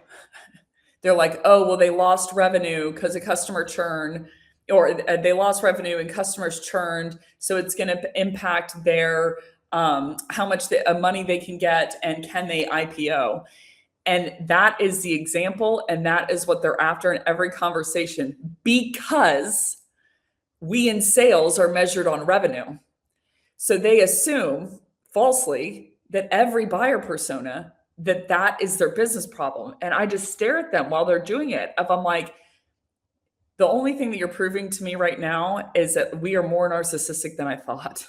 They're like, oh, well, they lost revenue because of customer churn, or they lost revenue and customers churned. So it's going to impact their how much money they can get and can they IPO. And that is the example. And that is what they're after in every conversation because we in sales are measured on revenue. So they assume falsely that every buyer persona, that is their business problem. And I just stare at them while they're doing it. I'm like, the only thing that you're proving to me right now is that we are more narcissistic than I thought.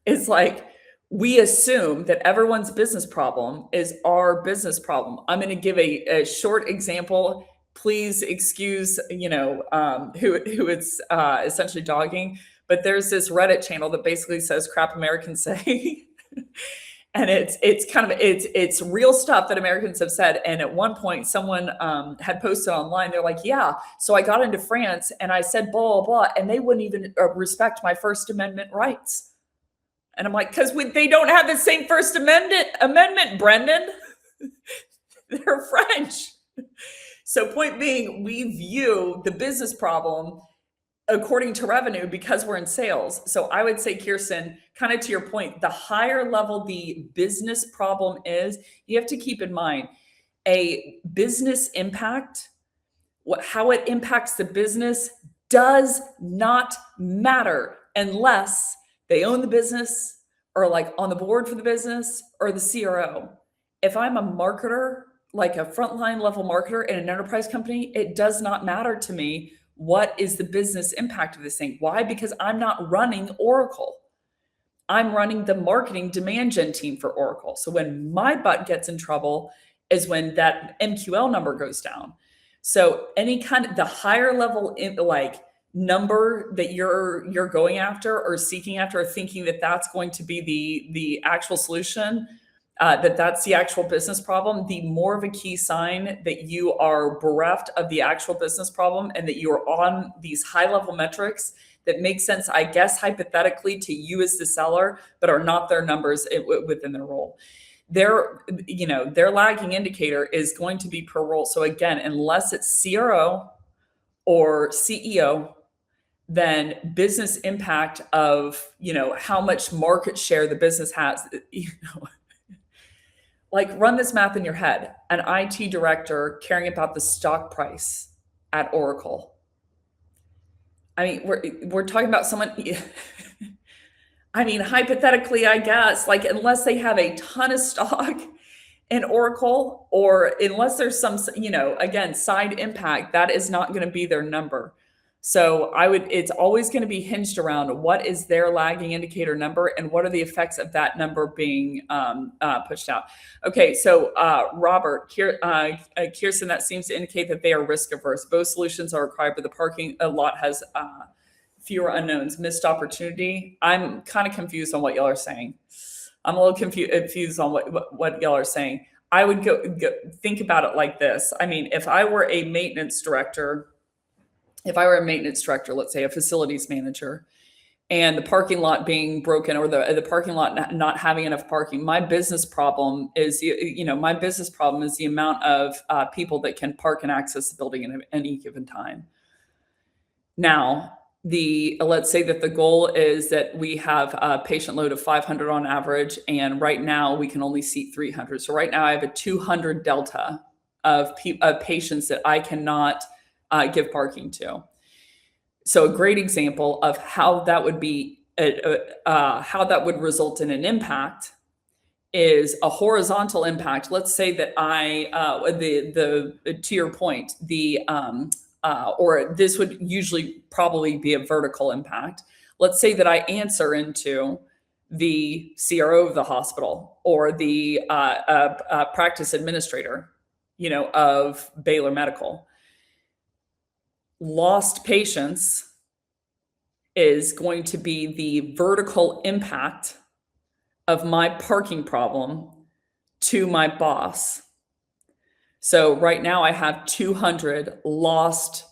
It's like we assume that everyone's business problem is our business problem. I'm going to give a short example. Please excuse, who it's essentially dogging. But there's this Reddit channel that basically says crap Americans say. And it's real stuff that Americans have said. And at one point, someone had posted online. They're like, "Yeah, so I got into France and I said blah blah blah, and they wouldn't even respect my First Amendment rights." And I'm like, "Because they don't have the same First Amendment, Brendan. They're French." So, point being, we view the business problem according to revenue because we're in sales. So I would say, Kirsten, kind of to your point, the higher level the business problem is, you have to keep in mind a business impact, how it impacts the business does not matter unless they own the business or like on the board for the business or the CRO. If I'm a marketer, like a frontline level marketer in an enterprise company, it does not matter to me what is the business impact of this thing. Why? Because I'm not running Oracle. I'm running the marketing demand gen team for Oracle. So when my butt gets in trouble is when that MQL number goes down. So any kind of the higher level number that you're going after or seeking after or thinking that that's going to be the actual solution, that's the actual business problem, the more of a key sign that you are bereft of the actual business problem and that you are on these high level metrics that make sense, I guess, hypothetically to you as the seller, but are not their numbers within their role. Their lagging indicator is going to be per role. So again, unless it's CRO or CEO, then business impact of, how much market share the business has, like run this math in your head. An IT director caring about the stock price at Oracle. I mean, we're talking about someone, I mean, hypothetically, I guess, like unless they have a ton of stock in Oracle, or unless there's some, again, side impact, that is not going to be their number. So it's always going to be hinged around what is their lagging indicator number and what are the effects of that number being pushed out. Okay, so Robert, Kirsten, that seems to indicate that they are risk averse. Both solutions are required, but the parking lot has fewer unknowns. Missed opportunity. I'm kind of confused on what y'all are saying. I'm a little confused on what y'all are saying. I would go think about it like this. I mean, if I were a maintenance director, let's say a facilities manager, and the parking lot being broken, or the parking lot not having enough parking, my business problem is the amount of people that can park and access the building at any given time. Now, let's say that the goal is that we have a patient load of 500 on average, and right now we can only seat 300. So right now I have a 200 delta of patients that I cannot give parking to. So a great example of how that would be, how that would result in an impact is a horizontal impact. Let's say that to your point, or this would usually probably be a vertical impact. Let's say that I answer into the CRO of the hospital, or the practice administrator, of Baylor Medical. Lost patients is going to be the vertical impact of my parking problem to my boss. So right now I have 200 lost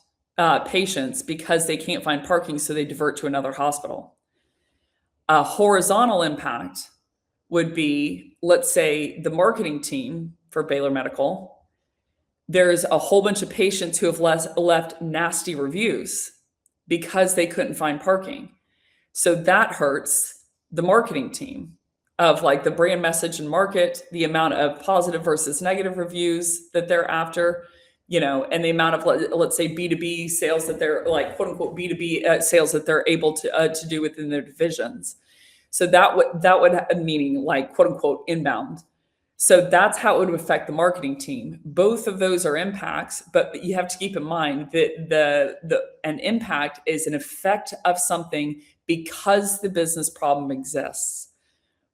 patients because they can't find parking, so they divert to another hospital. A horizontal impact would be, let's say, the marketing team for Baylor Medical. There's a whole bunch of patients who have left nasty reviews because they couldn't find parking. So that hurts the marketing team of like the brand message and market, the amount of positive versus negative reviews that they're after, and the amount of, let's say, B2B sales that they're, like, quote unquote B2B sales that they're able to do within their divisions. So that would meaning, like, quote unquote inbound. So that's how it would affect the marketing team. Both of those are impacts, but you have to keep in mind that an impact is an effect of something because the business problem exists,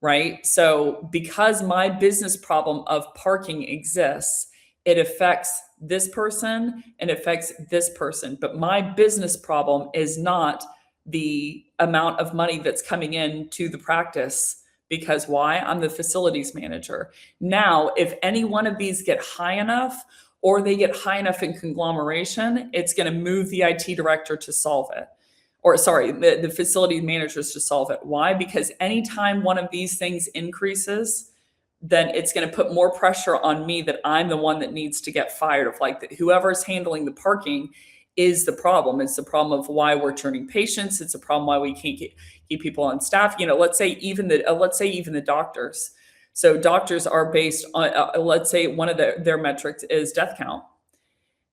right? So because my business problem of parking exists, it affects this person and affects this person. But my business problem is not the amount of money that's coming in to the practice. Because why? I'm the facilities manager. Now, if any one of these get high enough, or they get high enough in conglomeration, it's going to move the IT director to solve it. Or sorry, the facility managers to solve it. Why? Because anytime one of these things increases, then it's going to put more pressure on me that I'm the one that needs to get fired. Of like, whoever's handling the parking is the problem. It's the problem of why we're churning patients. It's a problem why we can't keep people on staff. Let's say even the doctors. So doctors are based on, let's say one of their metrics is death count.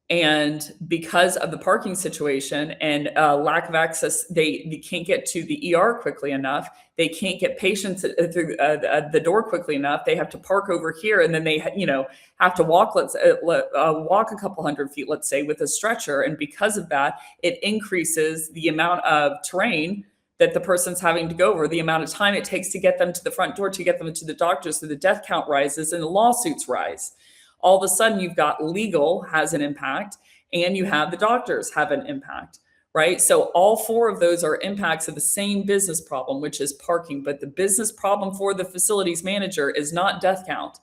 And because of the parking situation and lack of access, they can't get to the ER quickly enough. They can't get patients through the door quickly enough. They have to park over here, and then they have to walk. Walk a couple hundred feet, let's say, with a stretcher. And because of that, it increases the amount of terrain that the person's having to go over, the amount of time it takes to get them to the front door, to get them to the doctor. So the death count rises and the lawsuits rise. All of a sudden, you've got legal has an impact, and you have the doctors have an impact, right? So all four of those are impacts of the same business problem, which is parking. But the business problem for the facilities manager is not death count.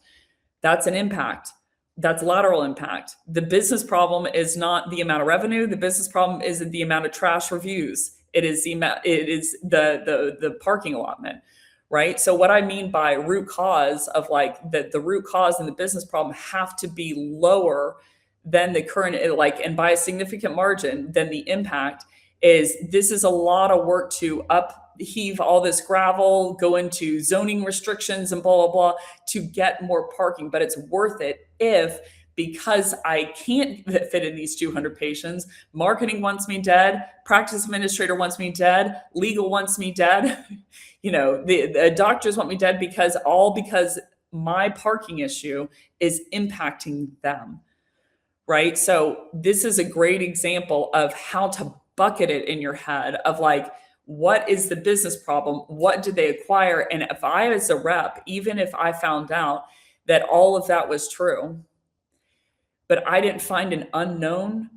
That's an impact. That's lateral impact. The business problem is not the amount of revenue. The business problem isn't the amount of trash reviews. It is the parking allotment. Right. So what I mean by root cause of like the root cause and the business problem have to be lower than the current, and by a significant margin than the impact is. This is a lot of work to upheave all this gravel, go into zoning restrictions and blah, blah, blah to get more parking. But it's worth it because I can't fit in these 200 patients. Marketing wants me dead. Practice administrator wants me dead. Legal wants me dead. The doctors want me dead because my parking issue is impacting them, right? So this is a great example of how to bucket it in your head of like, what is the business problem? What did they acquire? And if I, as a rep, even if I found out that all of that was true, but I didn't find an unknown,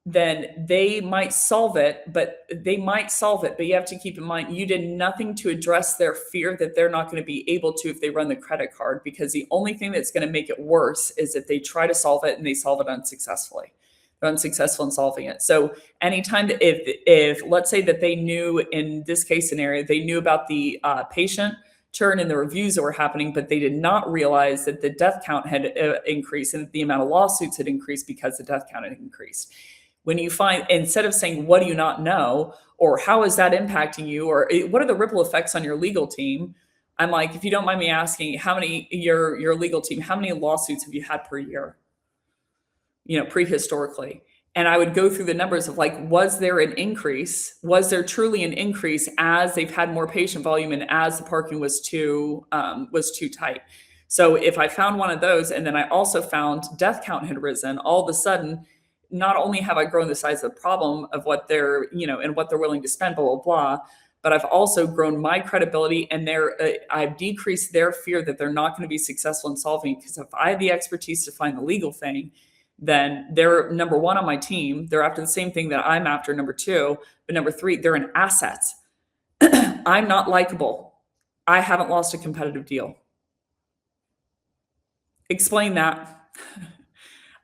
then they might solve it, but you have to keep in mind, you did nothing to address their fear that they're not going to be able to if they run the credit card, because the only thing that's going to make it worse is if they try to solve it and they solve it unsuccessfully. They're unsuccessful in solving it. So anytime that if let's say that they knew, in this case scenario, they knew about the patient churn and the reviews that were happening, but they did not realize that the death count had increased and the amount of lawsuits had increased because the death count had increased. When you find, instead of saying, what do you not know? Or how is that impacting you? Or what are the ripple effects on your legal team? I'm like, if you don't mind me asking, how many, your legal team, how many lawsuits have you had per year? Prehistorically. And I would go through the numbers of like, was there an increase? Was there truly an increase as they've had more patient volume and as the parking was too tight? So if I found one of those, and then I also found death count had risen, all of a sudden, not only have I grown the size of the problem of what they're, and what they're willing to spend, blah, blah, blah, but I've also grown my credibility, and I've decreased their fear that they're not going to be successful in solving it. Because if I have the expertise to find the legal thing, then they're number one on my team. They're after the same thing that I'm after, number two. But number three, they're an asset. I'm not likable. I haven't lost a competitive deal. Explain that.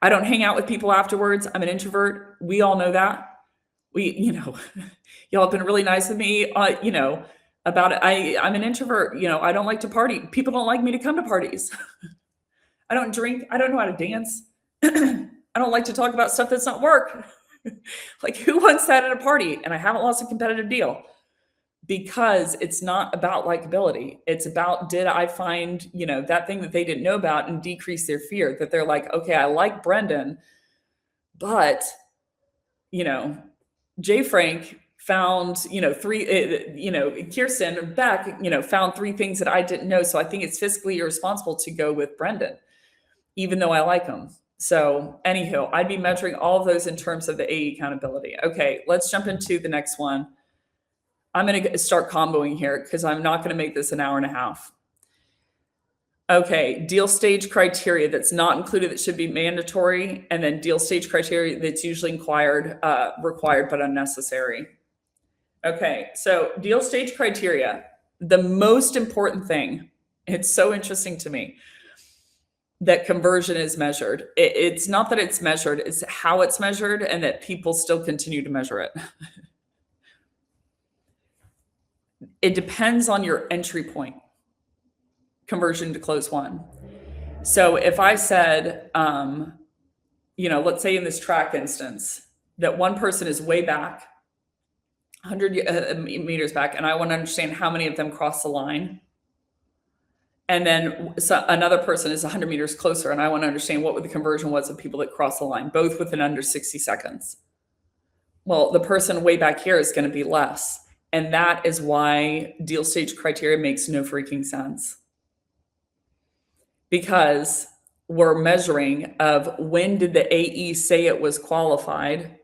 I don't hang out with people afterwards. I'm an introvert. We all know that. Y'all have been really nice with me, about it. I'm an introvert. I don't like to party. People don't like me to come to parties. I don't drink. I don't know how to dance. I don't like to talk about stuff that's not work. Like, who wants that at a party? And I haven't lost a competitive deal, because it's not about likability. It's about, did I find, that thing that they didn't know about and decrease their fear, that they're like, okay, I like Brendan, but, Jay Frank found, Kirsten Beck, found three things that I didn't know. So I think it's fiscally irresponsible to go with Brendan, even though I like him. So anywho, I'd be measuring all of those in terms of the AE accountability. Okay, let's jump into the next one. I'm going to start comboing here because I'm not going to make this an hour and a half. Okay, deal stage criteria that's not included that should be mandatory, and then deal stage criteria that's usually required but unnecessary. Okay, so deal stage criteria, the most important thing, it's so interesting to me that conversion is measured. It's not that it's measured, it's how it's measured, and that people still continue to measure it. It depends on your entry point, conversion to close one. So if I said, let's say in this track instance, that one person is way back, 100 meters back, and I want to understand how many of them cross the line. And then another person is 100 meters closer, and I want to understand what the conversion was of people that cross the line, both within under 60 seconds. Well, the person way back here is going to be less. And that is why deal stage criteria makes no freaking sense. Because we're measuring of when did the AE say it was qualified,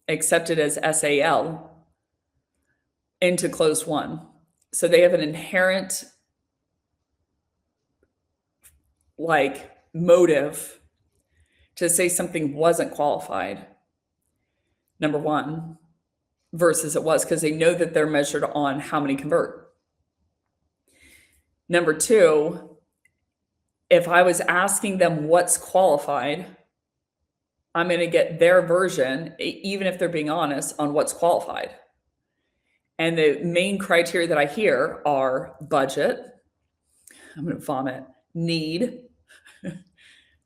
accepted as SAL, into closed one. So they have an inherent motive to say something wasn't qualified, number one, versus it was, because they know that they're measured on how many convert. Number two, if I was asking them what's qualified, I'm going to get their version, even if they're being honest, on what's qualified. And the main criteria that I hear are budget, I'm going to vomit, need,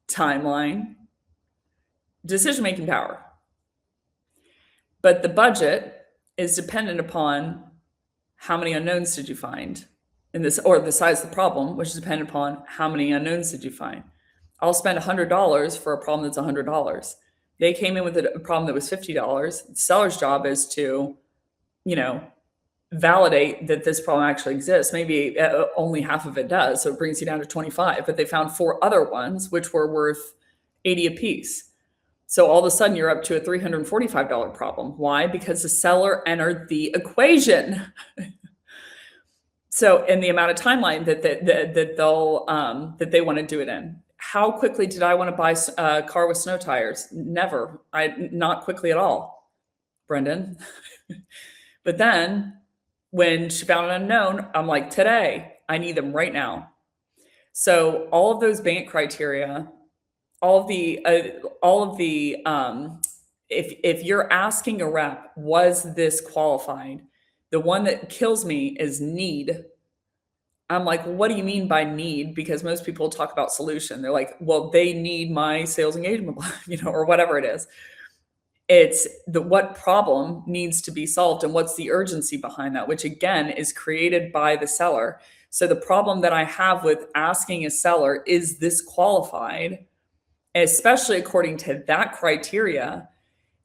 timeline, decision-making power. But the budget is dependent upon how many unknowns did you find in this, or the size of the problem, which is dependent upon how many unknowns did you find. I'll spend $100 for a problem that's $100. They came in with a problem that was $50. The seller's job is to, validate that this problem actually exists. Maybe only half of it does, so it brings you down to 25, but they found 4 other ones which were worth 80 apiece. So all of a sudden you're up to a $345 problem. Why? Because the seller entered the equation. So, in the amount of timeline that they'll that they want to do it in. How quickly did I want to buy a car with snow tires? Never. Not quickly at all, Brendan. But then when she found an unknown, I'm like, today, I need them right now. So all of those bank criteria, all of the if you're asking a rep, was this qualified? The one that kills me is need. I'm like, well, what do you mean by need? Because most people talk about solution. They're like, well, they need my sales engagement, or whatever it is. It's what problem needs to be solved and what's the urgency behind that, which again is created by the seller. So the problem that I have with asking a seller, is this qualified, especially according to that criteria,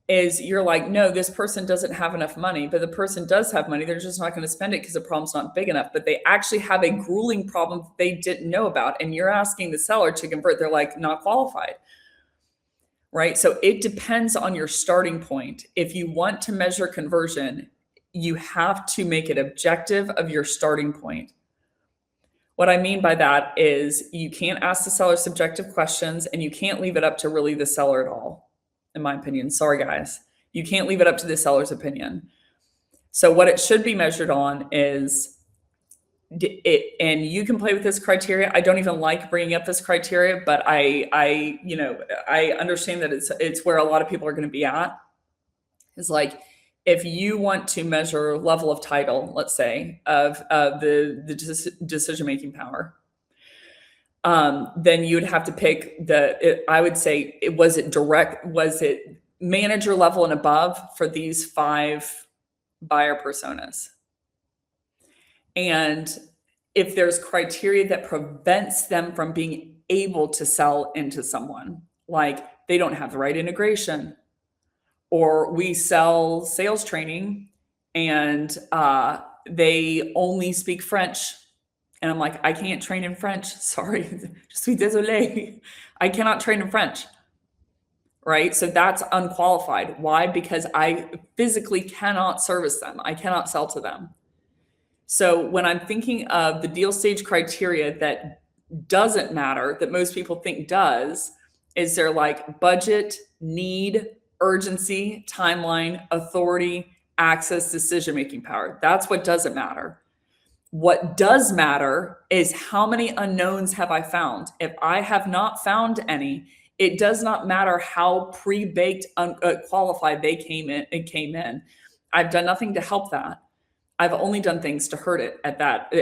is you're like, no, this person doesn't have enough money, but the person does have money. They're just not going to spend it because the problem's not big enough, but they actually have a grueling problem they didn't know about. And you're asking the seller to convert. They're like, not qualified. Right? So it depends on your starting point. If you want to measure conversion, you have to make it objective of your starting point. What I mean by that is you can't ask the seller subjective questions, and you can't leave it up to really the seller at all, in my opinion. Sorry, guys. You can't leave it up to the seller's opinion. So what it should be measured on is it, and you can play with this criteria. I don't even like bringing up this criteria, but I understand that it's where a lot of people are going to be at. Is like, if you want to measure level of title, let's say, of the decision-making power, then you'd have to pick I would say, was it manager level and above for these 5 buyer personas? And if there's criteria that prevents them from being able to sell into someone, like they don't have the right integration, or we sell sales training and they only speak French. And I'm like, I can't train in French. Sorry, je suis désolé. I cannot train in French. Right? So that's unqualified. Why? Because I physically cannot service them. I cannot sell to them. So when I'm thinking of the deal stage criteria that doesn't matter, that most people think does, is there like budget, need, urgency, timeline, authority, access, decision-making power. That's what doesn't matter. What does matter is how many unknowns have I found. If I have not found any, it does not matter how pre-baked, qualified they came in. I've done nothing to help that. I've only done things to hurt it at that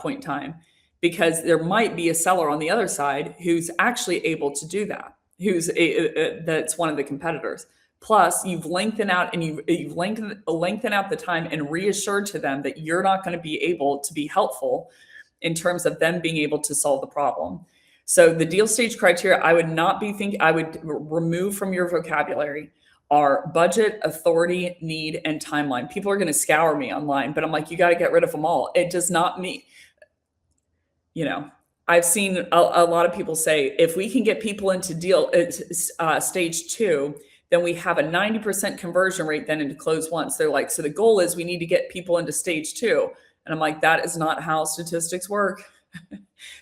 point in time, because there might be a seller on the other side who's actually able to do that, that's one of the competitors. Plus, you've lengthened out the time and reassured to them that you're not going to be able to be helpful in terms of them being able to solve the problem. So the deal stage criteria, I would remove from your vocabulary are budget, authority, need, and timeline. People are going to scour me online, but I'm like, you got to get rid of them all. It does not mean, I've seen a lot of people say, if we can get people into stage 2, then we have a 90% conversion rate then into close one. So they're like, so the goal is we need to get people into stage 2. And I'm like, that is not how statistics work.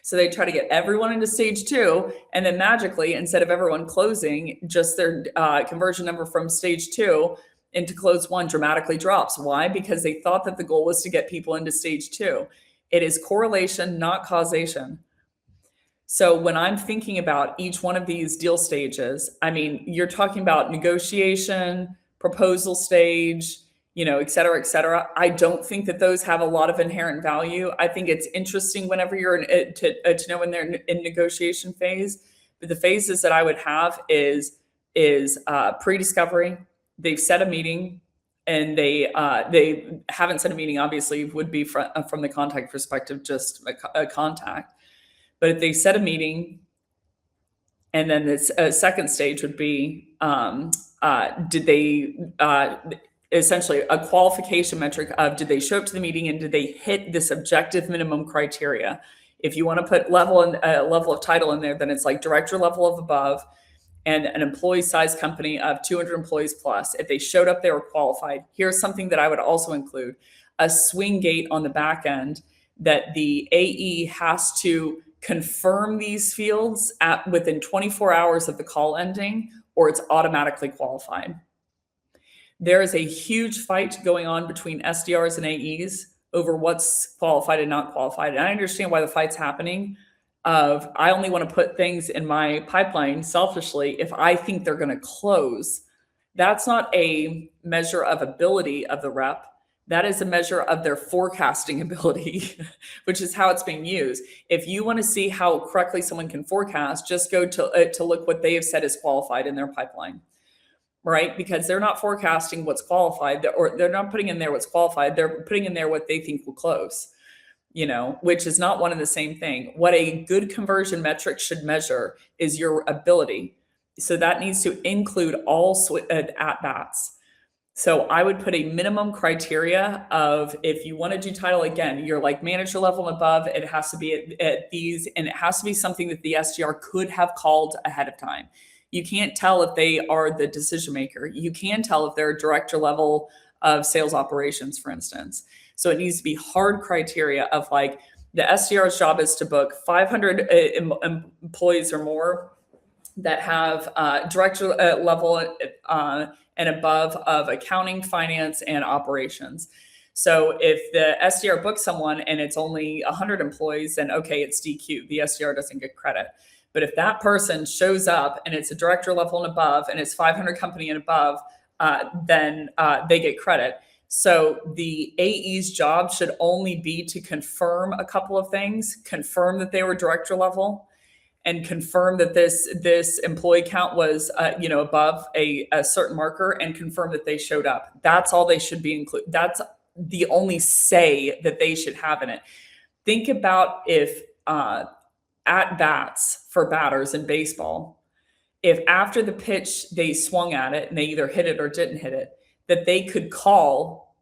So they try to get everyone into stage 2, and then magically, instead of everyone closing, just their conversion number from stage 2 into close 1 dramatically drops. Why? Because they thought that the goal was to get people into stage 2. It is correlation, not causation. So when I'm thinking about each one of these deal stages, I mean, you're talking about negotiation, proposal stage, et cetera, et cetera. I don't think that those have a lot of inherent value. I think it's interesting whenever you're to know when they're in negotiation phase. But the phases that I would have is pre-discovery. They've set a meeting, and they haven't set a meeting. Obviously, would be from the contact perspective, just a contact. But if they set a meeting, and then this second stage would be, essentially a qualification metric of did they show up to the meeting and did they hit this objective minimum criteria. If you want to put level and level of title in there, then it's like director level of above and an employee size company of 200 employees plus. If they showed up, they were qualified. Here's something that I would also include: a swing gate on the back end that the AE has to confirm these fields within 24 hours of the call ending, or it's automatically qualified. There is a huge fight going on between SDRs and AEs over what's qualified and not qualified. And I understand why the fight's happening. I only want to put things in my pipeline selfishly if I think they're going to close. That's not a measure of ability of the rep. That is a measure of their forecasting ability, which is how it's being used. If you want to see how correctly someone can forecast, just go to look what they have said is qualified in their pipeline. Right? Because they're not forecasting what's qualified, or they're not putting in there what's qualified. They're putting in there what they think will close, which is not one and the same thing. What a good conversion metric should measure is your ability. So that needs to include all at-bats. So I would put a minimum criteria of, if you want to do title, again, you're like manager level and above, it has to be at these, and it has to be something that the SDR could have called ahead of time. You can't tell if they are the decision maker. You can tell if they're a director level of sales operations, for instance. So it needs to be hard criteria of like, the SDR's job is to book 500 employees or more that have director level and above of accounting, finance, and operations. So if the SDR books someone and it's only 100 employees, then okay, it's DQ. The SDR doesn't get credit. But if that person shows up and it's a director level and above and it's 500 company and above, then they get credit. So the AE's job should only be to confirm a couple of things: confirm that they were director level, and confirm that this employee count was above a certain marker, and confirm that they showed up. That's all they should be included. That's the only say that they should have in it. Think about if at bats for batters in baseball, if after the pitch they swung at it and they either hit it or didn't hit it, that they could call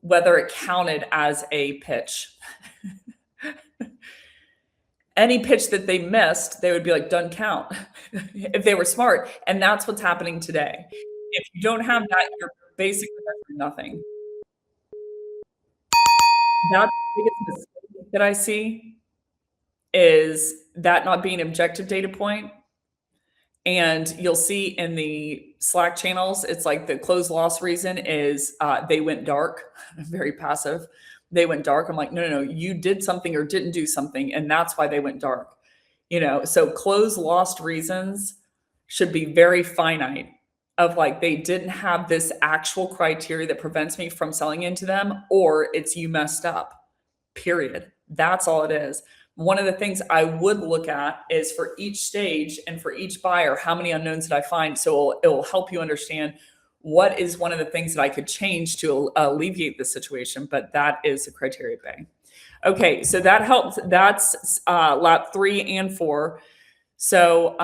whether it counted as a pitch. Any pitch that they missed, they would be like, doesn't count, if they were smart. And that's what's happening today. If you don't have that, you're basically measuring nothing. That's the biggest mistake that I see, is that not being an objective data point. And you'll see in the Slack channels, it's like the close loss reason is they went dark, very passive. They went dark. I'm like, no, you did something or didn't do something, and that's why they went dark. So close lost reasons should be very finite, of like, they didn't have this actual criteria that prevents me from selling into them, or it's you messed up, period. That's all it is. One of the things I would look at is for each stage and for each buyer, how many unknowns did I find? So it will help you understand what is one of the things that I could change to alleviate the situation. But that is the criteria bay. Okay, so that helps. That's lap 3 and 4. So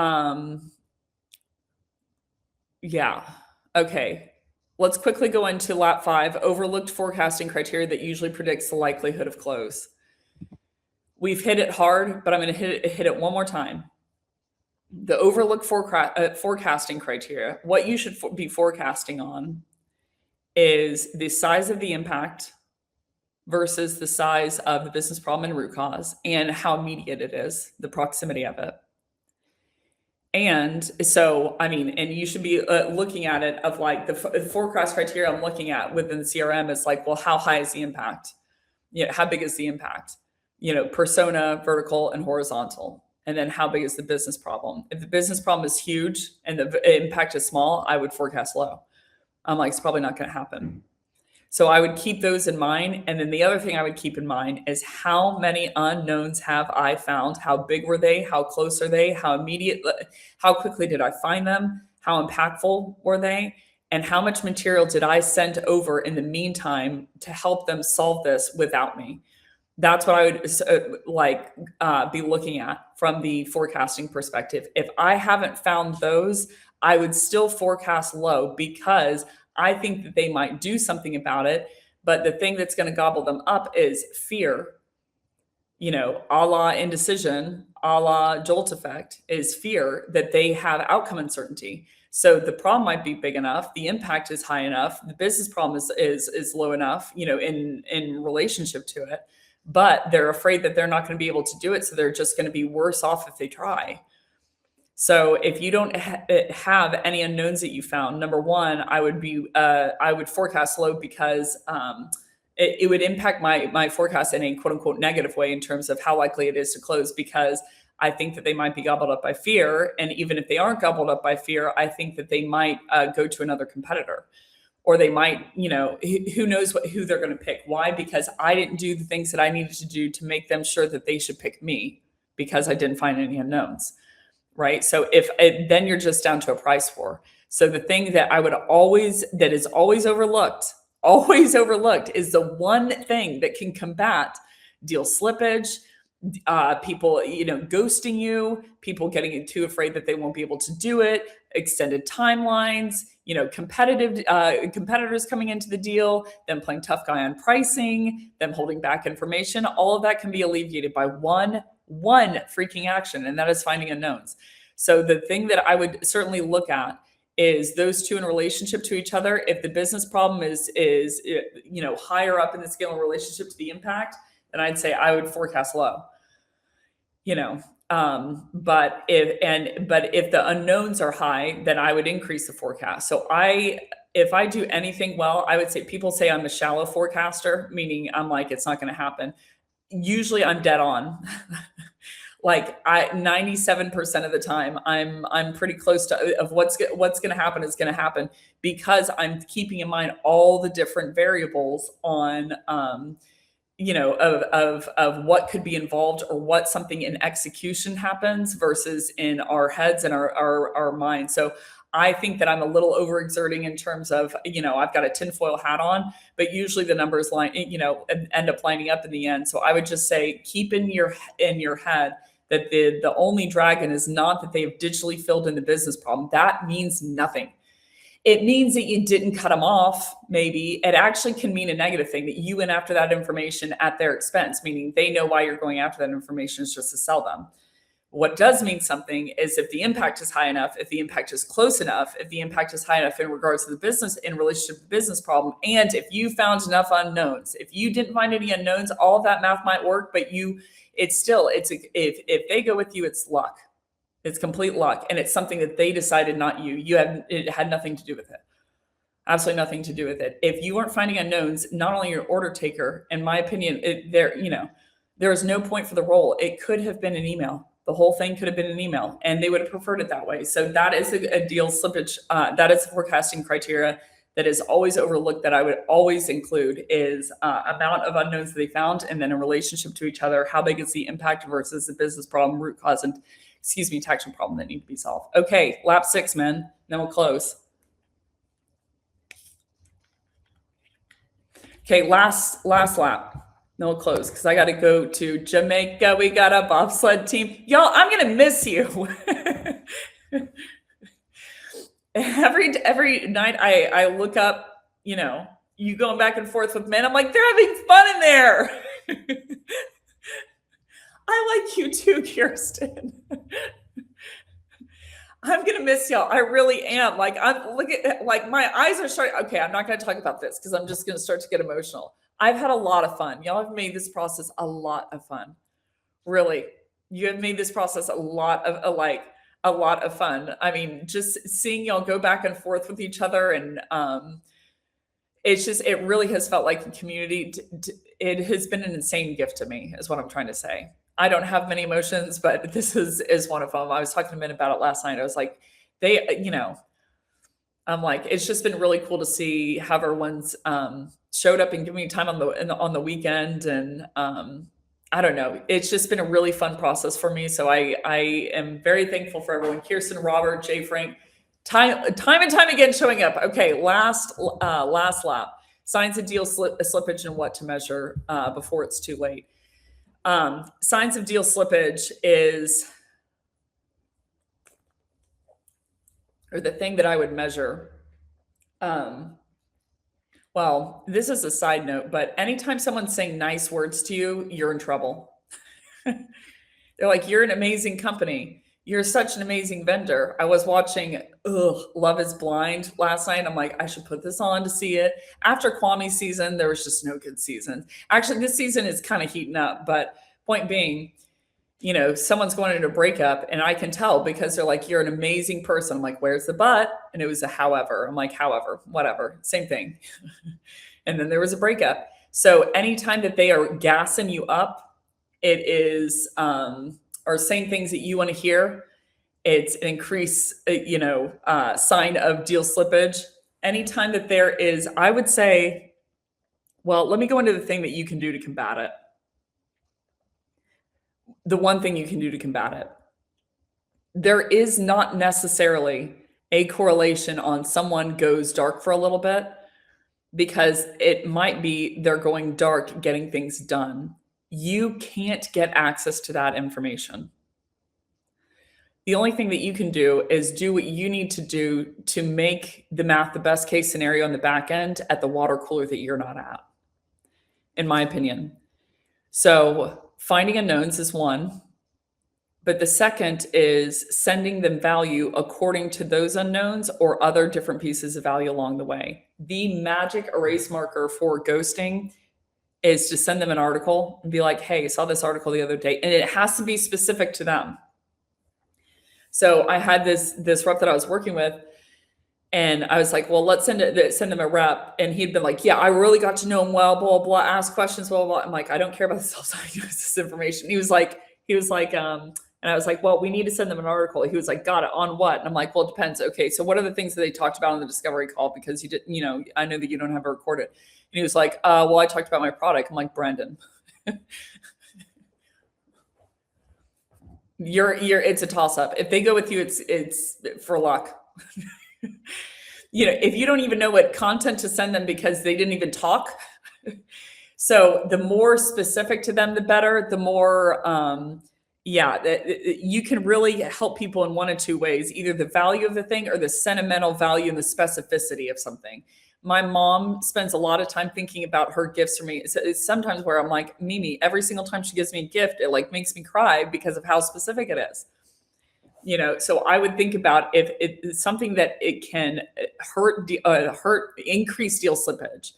yeah, okay. Let's quickly go into lap 5, overlooked forecasting criteria that usually predicts the likelihood of close. We've hit it hard, but I'm going to hit it one more time. The overlooked forecasting criteria, what you should be forecasting on is the size of the impact versus the size of the business problem and root cause, and how immediate it is, the proximity of it. And so, and you should be looking at it of like the forecast criteria I'm looking at within the CRM is like, well, how high is the impact? How big is the impact? Persona, vertical, and horizontal. And then how big is the business problem? If the business problem is huge and the impact is small, I would forecast low. I'm like, it's probably not going to happen. So I would keep those in mind. And then the other thing I would keep in mind is, how many unknowns have I found? How big were they? How close are they? How immediate? How quickly did I find them? How impactful were they? And how much material did I send over in the meantime to help them solve this without me? That's what I would be looking at from the forecasting perspective. If I haven't found those, I would still forecast low, because I think that they might do something about it, but the thing that's going to gobble them up is fear, a la indecision, a la jolt effect, is fear that they have outcome uncertainty. So the problem might be big enough, the impact is high enough, the business problem is low enough, in relationship to it, but they're afraid that they're not going to be able to do it, so they're just going to be worse off if they try. So if you don't have any unknowns that you found, number one, I would forecast low because it would impact my forecast in a quote unquote negative way in terms of how likely it is to close, because I think that they might be gobbled up by fear. And even if they aren't gobbled up by fear, I think that they might go to another competitor, or they might, who knows who they're going to pick. Why? Because I didn't do the things that I needed to do to make them sure that they should pick me, because I didn't find any unknowns. Right. So then you're just down to a price war. So the thing that that is always overlooked is the one thing that can combat deal slippage, people, ghosting you, people getting too afraid that they won't be able to do it, extended timelines, competitors coming into the deal, them playing tough guy on pricing, them holding back information. All of that can be alleviated by one freaking action, and that is finding unknowns. So the thing that I would certainly look at is those two in relationship to each other. If the business problem is higher up in the scale in relationship to the impact, then I'd say I would forecast low. But if the unknowns are high, then I would increase the forecast. So if I do anything well, I would say, people say I'm a shallow forecaster, meaning I'm like, it's not going to happen. Usually I'm dead on. Like 97% of the time, I'm pretty close to of what's going to happen is going to happen, because I'm keeping in mind all the different variables on, of what could be involved, or what something in execution happens versus in our heads and our minds. So I think that I'm a little overexerting in terms of, I've got a tinfoil hat on, but usually the numbers end up lining up in the end. So I would just say, keep in your head that the only dragon is not that they have digitally filled in the business problem. That means nothing. It means that you didn't cut them off. Maybe it actually can mean a negative thing, that you went after that information at their expense, meaning they know why you're going after that information is just to sell them. What does mean something is if the impact is high enough, if the impact is close enough, if the impact is high enough in regards to the business, in relationship to the business problem, and if you found enough unknowns. If you didn't find any unknowns, all of that math might work, but if they go with you, it's luck. It's complete luck, and it's something that they decided, not you. It had nothing to do with it. Absolutely nothing to do with it. If you weren't finding unknowns, not only your order taker, in my opinion, there is no point for the role. It could have been an email. The whole thing could have been an email, and they would have preferred it that way. So that is a deal slippage. That is a forecasting criteria that is always overlooked, that I would always include, is amount of unknowns that they found, and then in relationship to each other, how big is the impact versus the business problem, root cause, and taxation problem that need to be solved. Okay, lap 6, men. Then we'll close. Okay, last lap. Then we'll close, because I got to go to Jamaica. We got a bobsled team. Y'all, I'm going to miss you. Every night I look up, you going back and forth with men. I'm like, they're having fun in there. I like you too, Kirsten. I'm gonna miss y'all. I really am. Like, I'm looking at, like, my eyes are starting. Okay, I'm not gonna talk about this because I'm just gonna start to get emotional. I've had a lot of fun. Y'all have made this process a lot of fun. Really, you have made this process a lot of fun. I mean, just seeing y'all go back and forth with each other, and it really has felt like a community. It has been an insane gift to me, is what I'm trying to say. I don't have many emotions, but this is one of them. I was talking to Min about it last night. I was like, I'm like, it's just been really cool to see how everyone's showed up and given me time on the weekend, and I don't know. It's just been a really fun process for me. So I am very thankful for everyone. Kirsten, Robert, Jay, Frank, time and time again showing up. Okay, last lap. Signs of deal slippage and what to measure before it's too late. Signs of deal slippage or the thing that I would measure Well, this is a side note, but anytime someone's saying nice words to you, you're in trouble. They're like, "You're an amazing company. You're such an amazing vendor." I was watching Love is Blind last night. I'm like, I should put this on to see it. After Kwame's season, there was just no good season. Actually, this season is kind of heating up, but point being, someone's going into a breakup and I can tell because they're like, "You're an amazing person." I'm like, "Where's the but?" And it was a however. I'm like, "However, whatever, same thing." And then there was a breakup. So anytime that they are gassing you up, it is, or saying things that you want to hear, it's an increase, sign of deal slippage. Anytime that there is, I would say, well, let me go into the thing that you can do to combat it. The one thing you can do to combat it. There is not necessarily a correlation on someone goes dark for a little bit because it might be they're going dark getting things done. You can't get access to that information. The only thing that you can do is do what you need to do to make the math the best case scenario on the back end at the water cooler that you're not at, in my opinion. So finding unknowns is one, but the second is sending them value according to those unknowns or other different pieces of value along the way. The magic erase marker for ghosting is to send them an article and be like, "Hey, I saw this article the other day," and it has to be specific to them. So I had this rep that I was working with, and I was like, "Well, let's send them a rep." And he'd been like, "Yeah, I really got to know him well, blah blah, blah, ask questions, blah blah." I'm like, "I don't care about the self-diagnosis information." He was like, and I was like, "Well, we need to send them an article." He was like, "Got it. On what?" And I'm like, "Well, it depends. Okay, so what are the things that they talked about on the discovery call? Because you didn't, I know that you don't have it recorded." And he was like, "Well, I talked about my product." I'm like, "Brendan, it's a toss up. If they go with you, it's for luck." If you don't even know what content to send them because they didn't even talk. So the more specific to them, the better. The more, you can really help people in one of two ways: either the value of the thing or the sentimental value and the specificity of something. My mom spends a lot of time thinking about her gifts for me. It's sometimes where I'm like, Mimi, every single time she gives me a gift, it like makes me cry because of how specific it is. So I would think about if it's something that it can increase deal slippage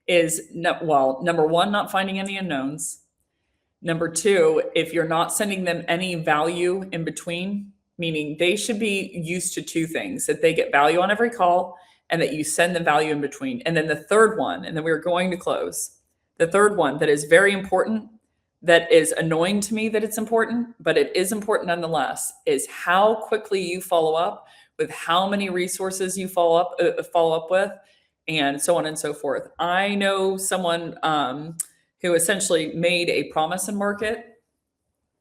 is number one, not finding any unknowns. Number two, if you're not sending them any value in between, meaning they should be used to two things: that they get value on every call and that you send them value in between. And then the third one, and then we're going to close. The third one that is very important, that is annoying to me that it's important, but it is important nonetheless, is how quickly you follow up with how many resources you follow up with, and so on and so forth. I know someone who essentially made a promise in market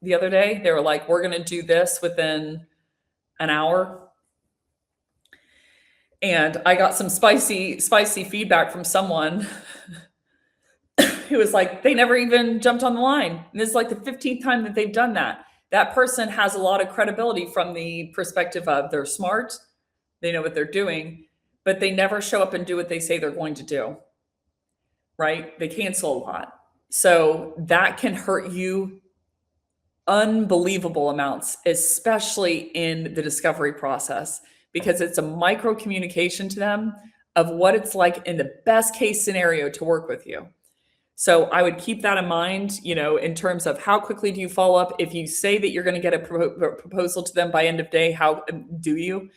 the other day. They were like, "We're going to do this within an hour." And I got some spicy feedback from someone who was like, they never even jumped on the line. And this is like the 15th time that they've done that. That person has a lot of credibility from the perspective of they're smart, they know what they're doing, but they never show up and do what they say they're going to do, right? They cancel a lot. So that can hurt you unbelievable amounts, especially in the discovery process, because it's a micro communication to them of what it's like in the best case scenario to work with you. So I would keep that in mind, in terms of how quickly do you follow up? If you say that you're going to get a proposal to them by end of day, how do you?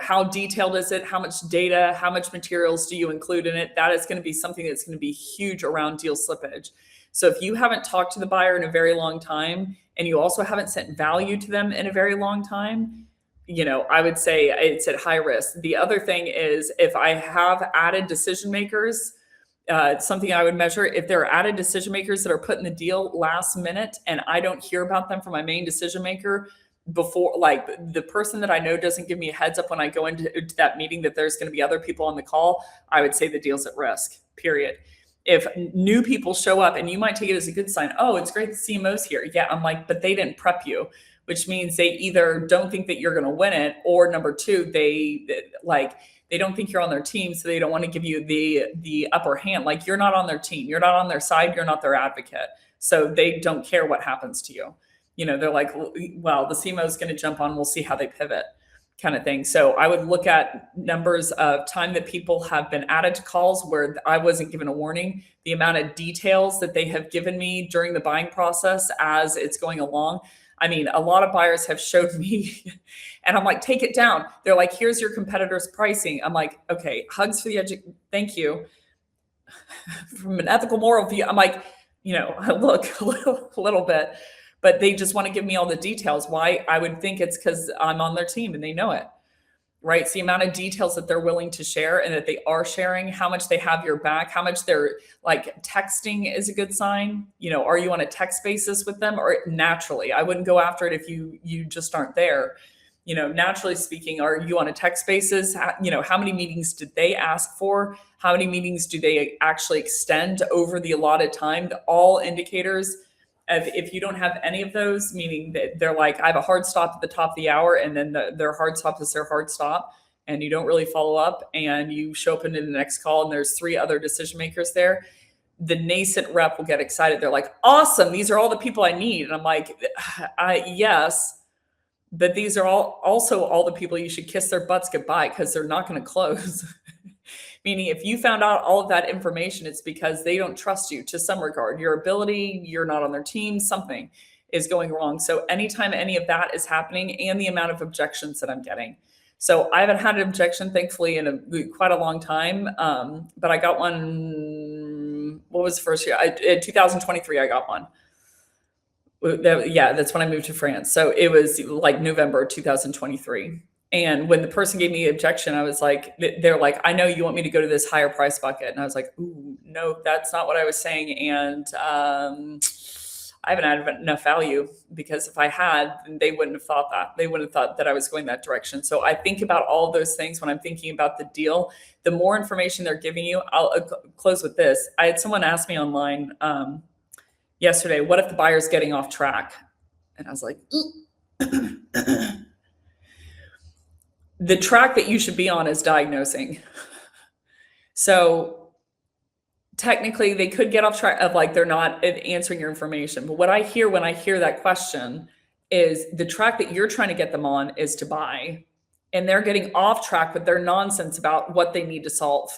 How detailed is it? How much data, how much materials do you include in it? That is going to be something that's going to be huge around deal slippage. So if you haven't talked to the buyer in a very long time, and you also haven't sent value to them in a very long time, I would say it's at high risk. The other thing is, if I have added decision makers, something I would measure, if there are added decision makers that are put in the deal last minute and I don't hear about them from my main decision maker before, like the person that I know doesn't give me a heads up when I go into that meeting that there's going to be other people on the call, I would say the deal's at risk, period. If new people show up, and you might take it as a good sign, "Oh, it's great the CMO's here." Yeah, I'm like, but they didn't prep you. which means they either don't think that you're going to win it, or number two, they don't think you're on their team, so they don't want to give you the upper hand. Like, you're not on their team, you're not on their side, you're not their advocate, so they don't care what happens to you. They're like, well, the CMO is going to jump on, we'll see how they pivot, kind of thing. So I would look at numbers of time that people have been added to calls where I wasn't given a warning, the amount of details that they have given me during the buying process as it's going along. I mean, a lot of buyers have showed me, and I'm like, take it down. They're like, here's your competitor's pricing. I'm like, okay, hugs for the edge. Thank you. From an ethical, moral view, I'm like, look a little bit, but they just want to give me all the details. Why? I would think it's because I'm on their team and they know it, right? It's the amount of details that they're willing to share and that they are sharing, how much they have your back, how much they're like texting is a good sign. Are you on a text basis with them, or naturally? I wouldn't go after it if you just aren't there. Naturally speaking, are you on a text basis? How many meetings did they ask for? How many meetings do they actually extend over the allotted time? All indicators. If you don't have any of those, meaning that they're like, I have a hard stop at the top of the hour, and then their hard stop is their hard stop, and you don't really follow up, and you show up into the next call and there's 3 other decision makers there, the nascent rep will get excited. They're like, awesome, these are all the people I need. And I'm like, yes, but these are also all the people you should kiss their butts goodbye, because they're not going to close. Meaning, if you found out all of that information, it's because they don't trust you to some regard. Your ability, you're not on their team, something is going wrong. So anytime any of that is happening, and the amount of objections that I'm getting. So I haven't had an objection, thankfully, in quite a long time. But I got one, what was the first year? In 2023, I got one. That's when I moved to France. So it was like November 2023. And when the person gave me the objection, I was like, they're like, I know you want me to go to this higher price bucket. And I was like, ooh, no, that's not what I was saying. And I haven't added enough value, because if I had, then they wouldn't have thought that. They wouldn't have thought that I was going that direction. So I think about all of those things when I'm thinking about the deal. The more information they're giving you, I'll close with this. I had someone ask me online yesterday, what if the buyer's getting off track? And I was like, the track that you should be on is diagnosing. So technically they could get off track of like, they're not answering your information. But what I hear when I hear that question is the track that you're trying to get them on is to buy, and they're getting off track with their nonsense about what they need to solve.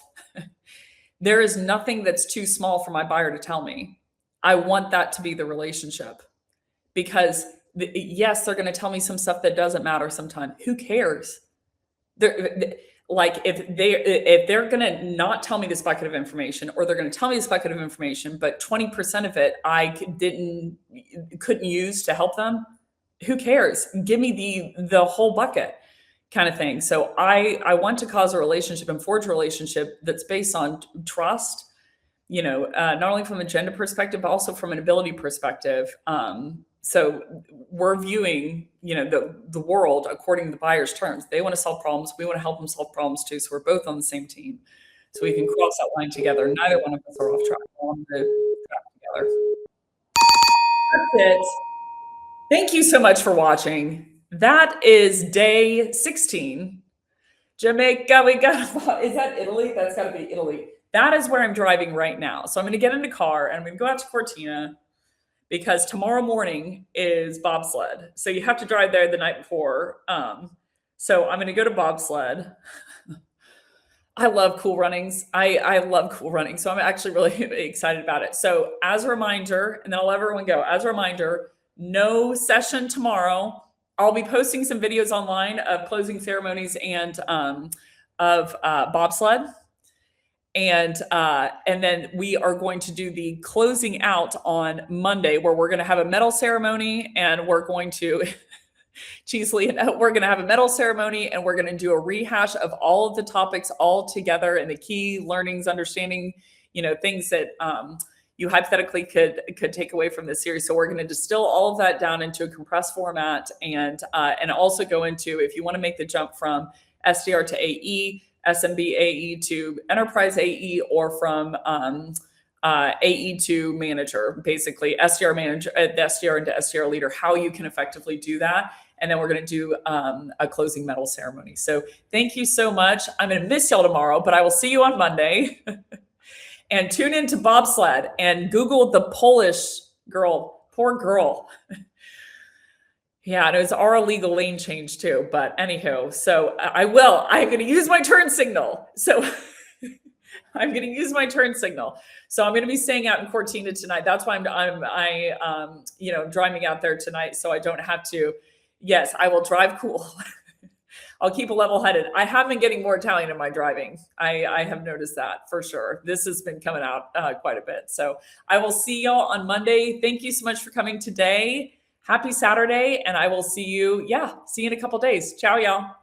There is nothing that's too small for my buyer to tell me. I want that to be the relationship, because yes, they're going to tell me some stuff that doesn't matter sometimes. Who cares? Like, if they're going to not tell me this bucket of information, or they're going to tell me this bucket of information, but 20% of it I couldn't use to help them, who cares? Give me the whole bucket, kind of thing. So I want to cause a relationship and forge a relationship that's based on trust, not only from a gender perspective, but also from an ability perspective. So we're viewing, the world according to the buyer's terms. They want to solve problems. We want to help them solve problems too. So we're both on the same team. So we can cross that line together. Neither one of us are off track. We're on the track together. That's it. Thank you so much for watching. That is day 16. Jamaica, is that Italy? That's got to be Italy. That is where I'm driving right now. So I'm going to get in the car and I'm going to go out to Cortina, because tomorrow morning is bobsled. So you have to drive there the night before. So I'm going to go to bobsled. I love cool runnings. I love cool running. So I'm actually really excited about it. So as a reminder, and then I'll let everyone go. As a reminder, no session tomorrow. I'll be posting some videos online of closing ceremonies and of bobsled. And then we are going to do the closing out on Monday, where we're going to have a medal ceremony, and we're going to we're going to have a medal ceremony, and we're going to do a rehash of all of the topics all together, and the key learnings, understanding, things that you hypothetically could take away from this series. So we're going to distill all of that down into a compressed format, and also go into, if you want to make the jump from SDR to AE, SMB AE to enterprise AE, or from AE2 manager, basically SDR manager, the SDR into SDR leader, how you can effectively do that. And then we're going to do a closing medal ceremony. So thank you so much. I'm going to miss y'all tomorrow, but I will see you on Monday. And tune into Bobsled and Google the Polish girl. Poor girl. Yeah, and it was our illegal lane change too. But anywho, so I'm going to use my turn signal. So I'm going to use my turn signal. So I'm going to be staying out in Cortina tonight. That's why I'm driving out there tonight, so I don't have to. Yes, I will drive cool. I'll keep a level headed. I have been getting more Italian in my driving. I have noticed that for sure. This has been coming out quite a bit. So I will see y'all on Monday. Thank you so much for coming today. Happy Saturday. And I will see you in a couple days. Ciao, y'all.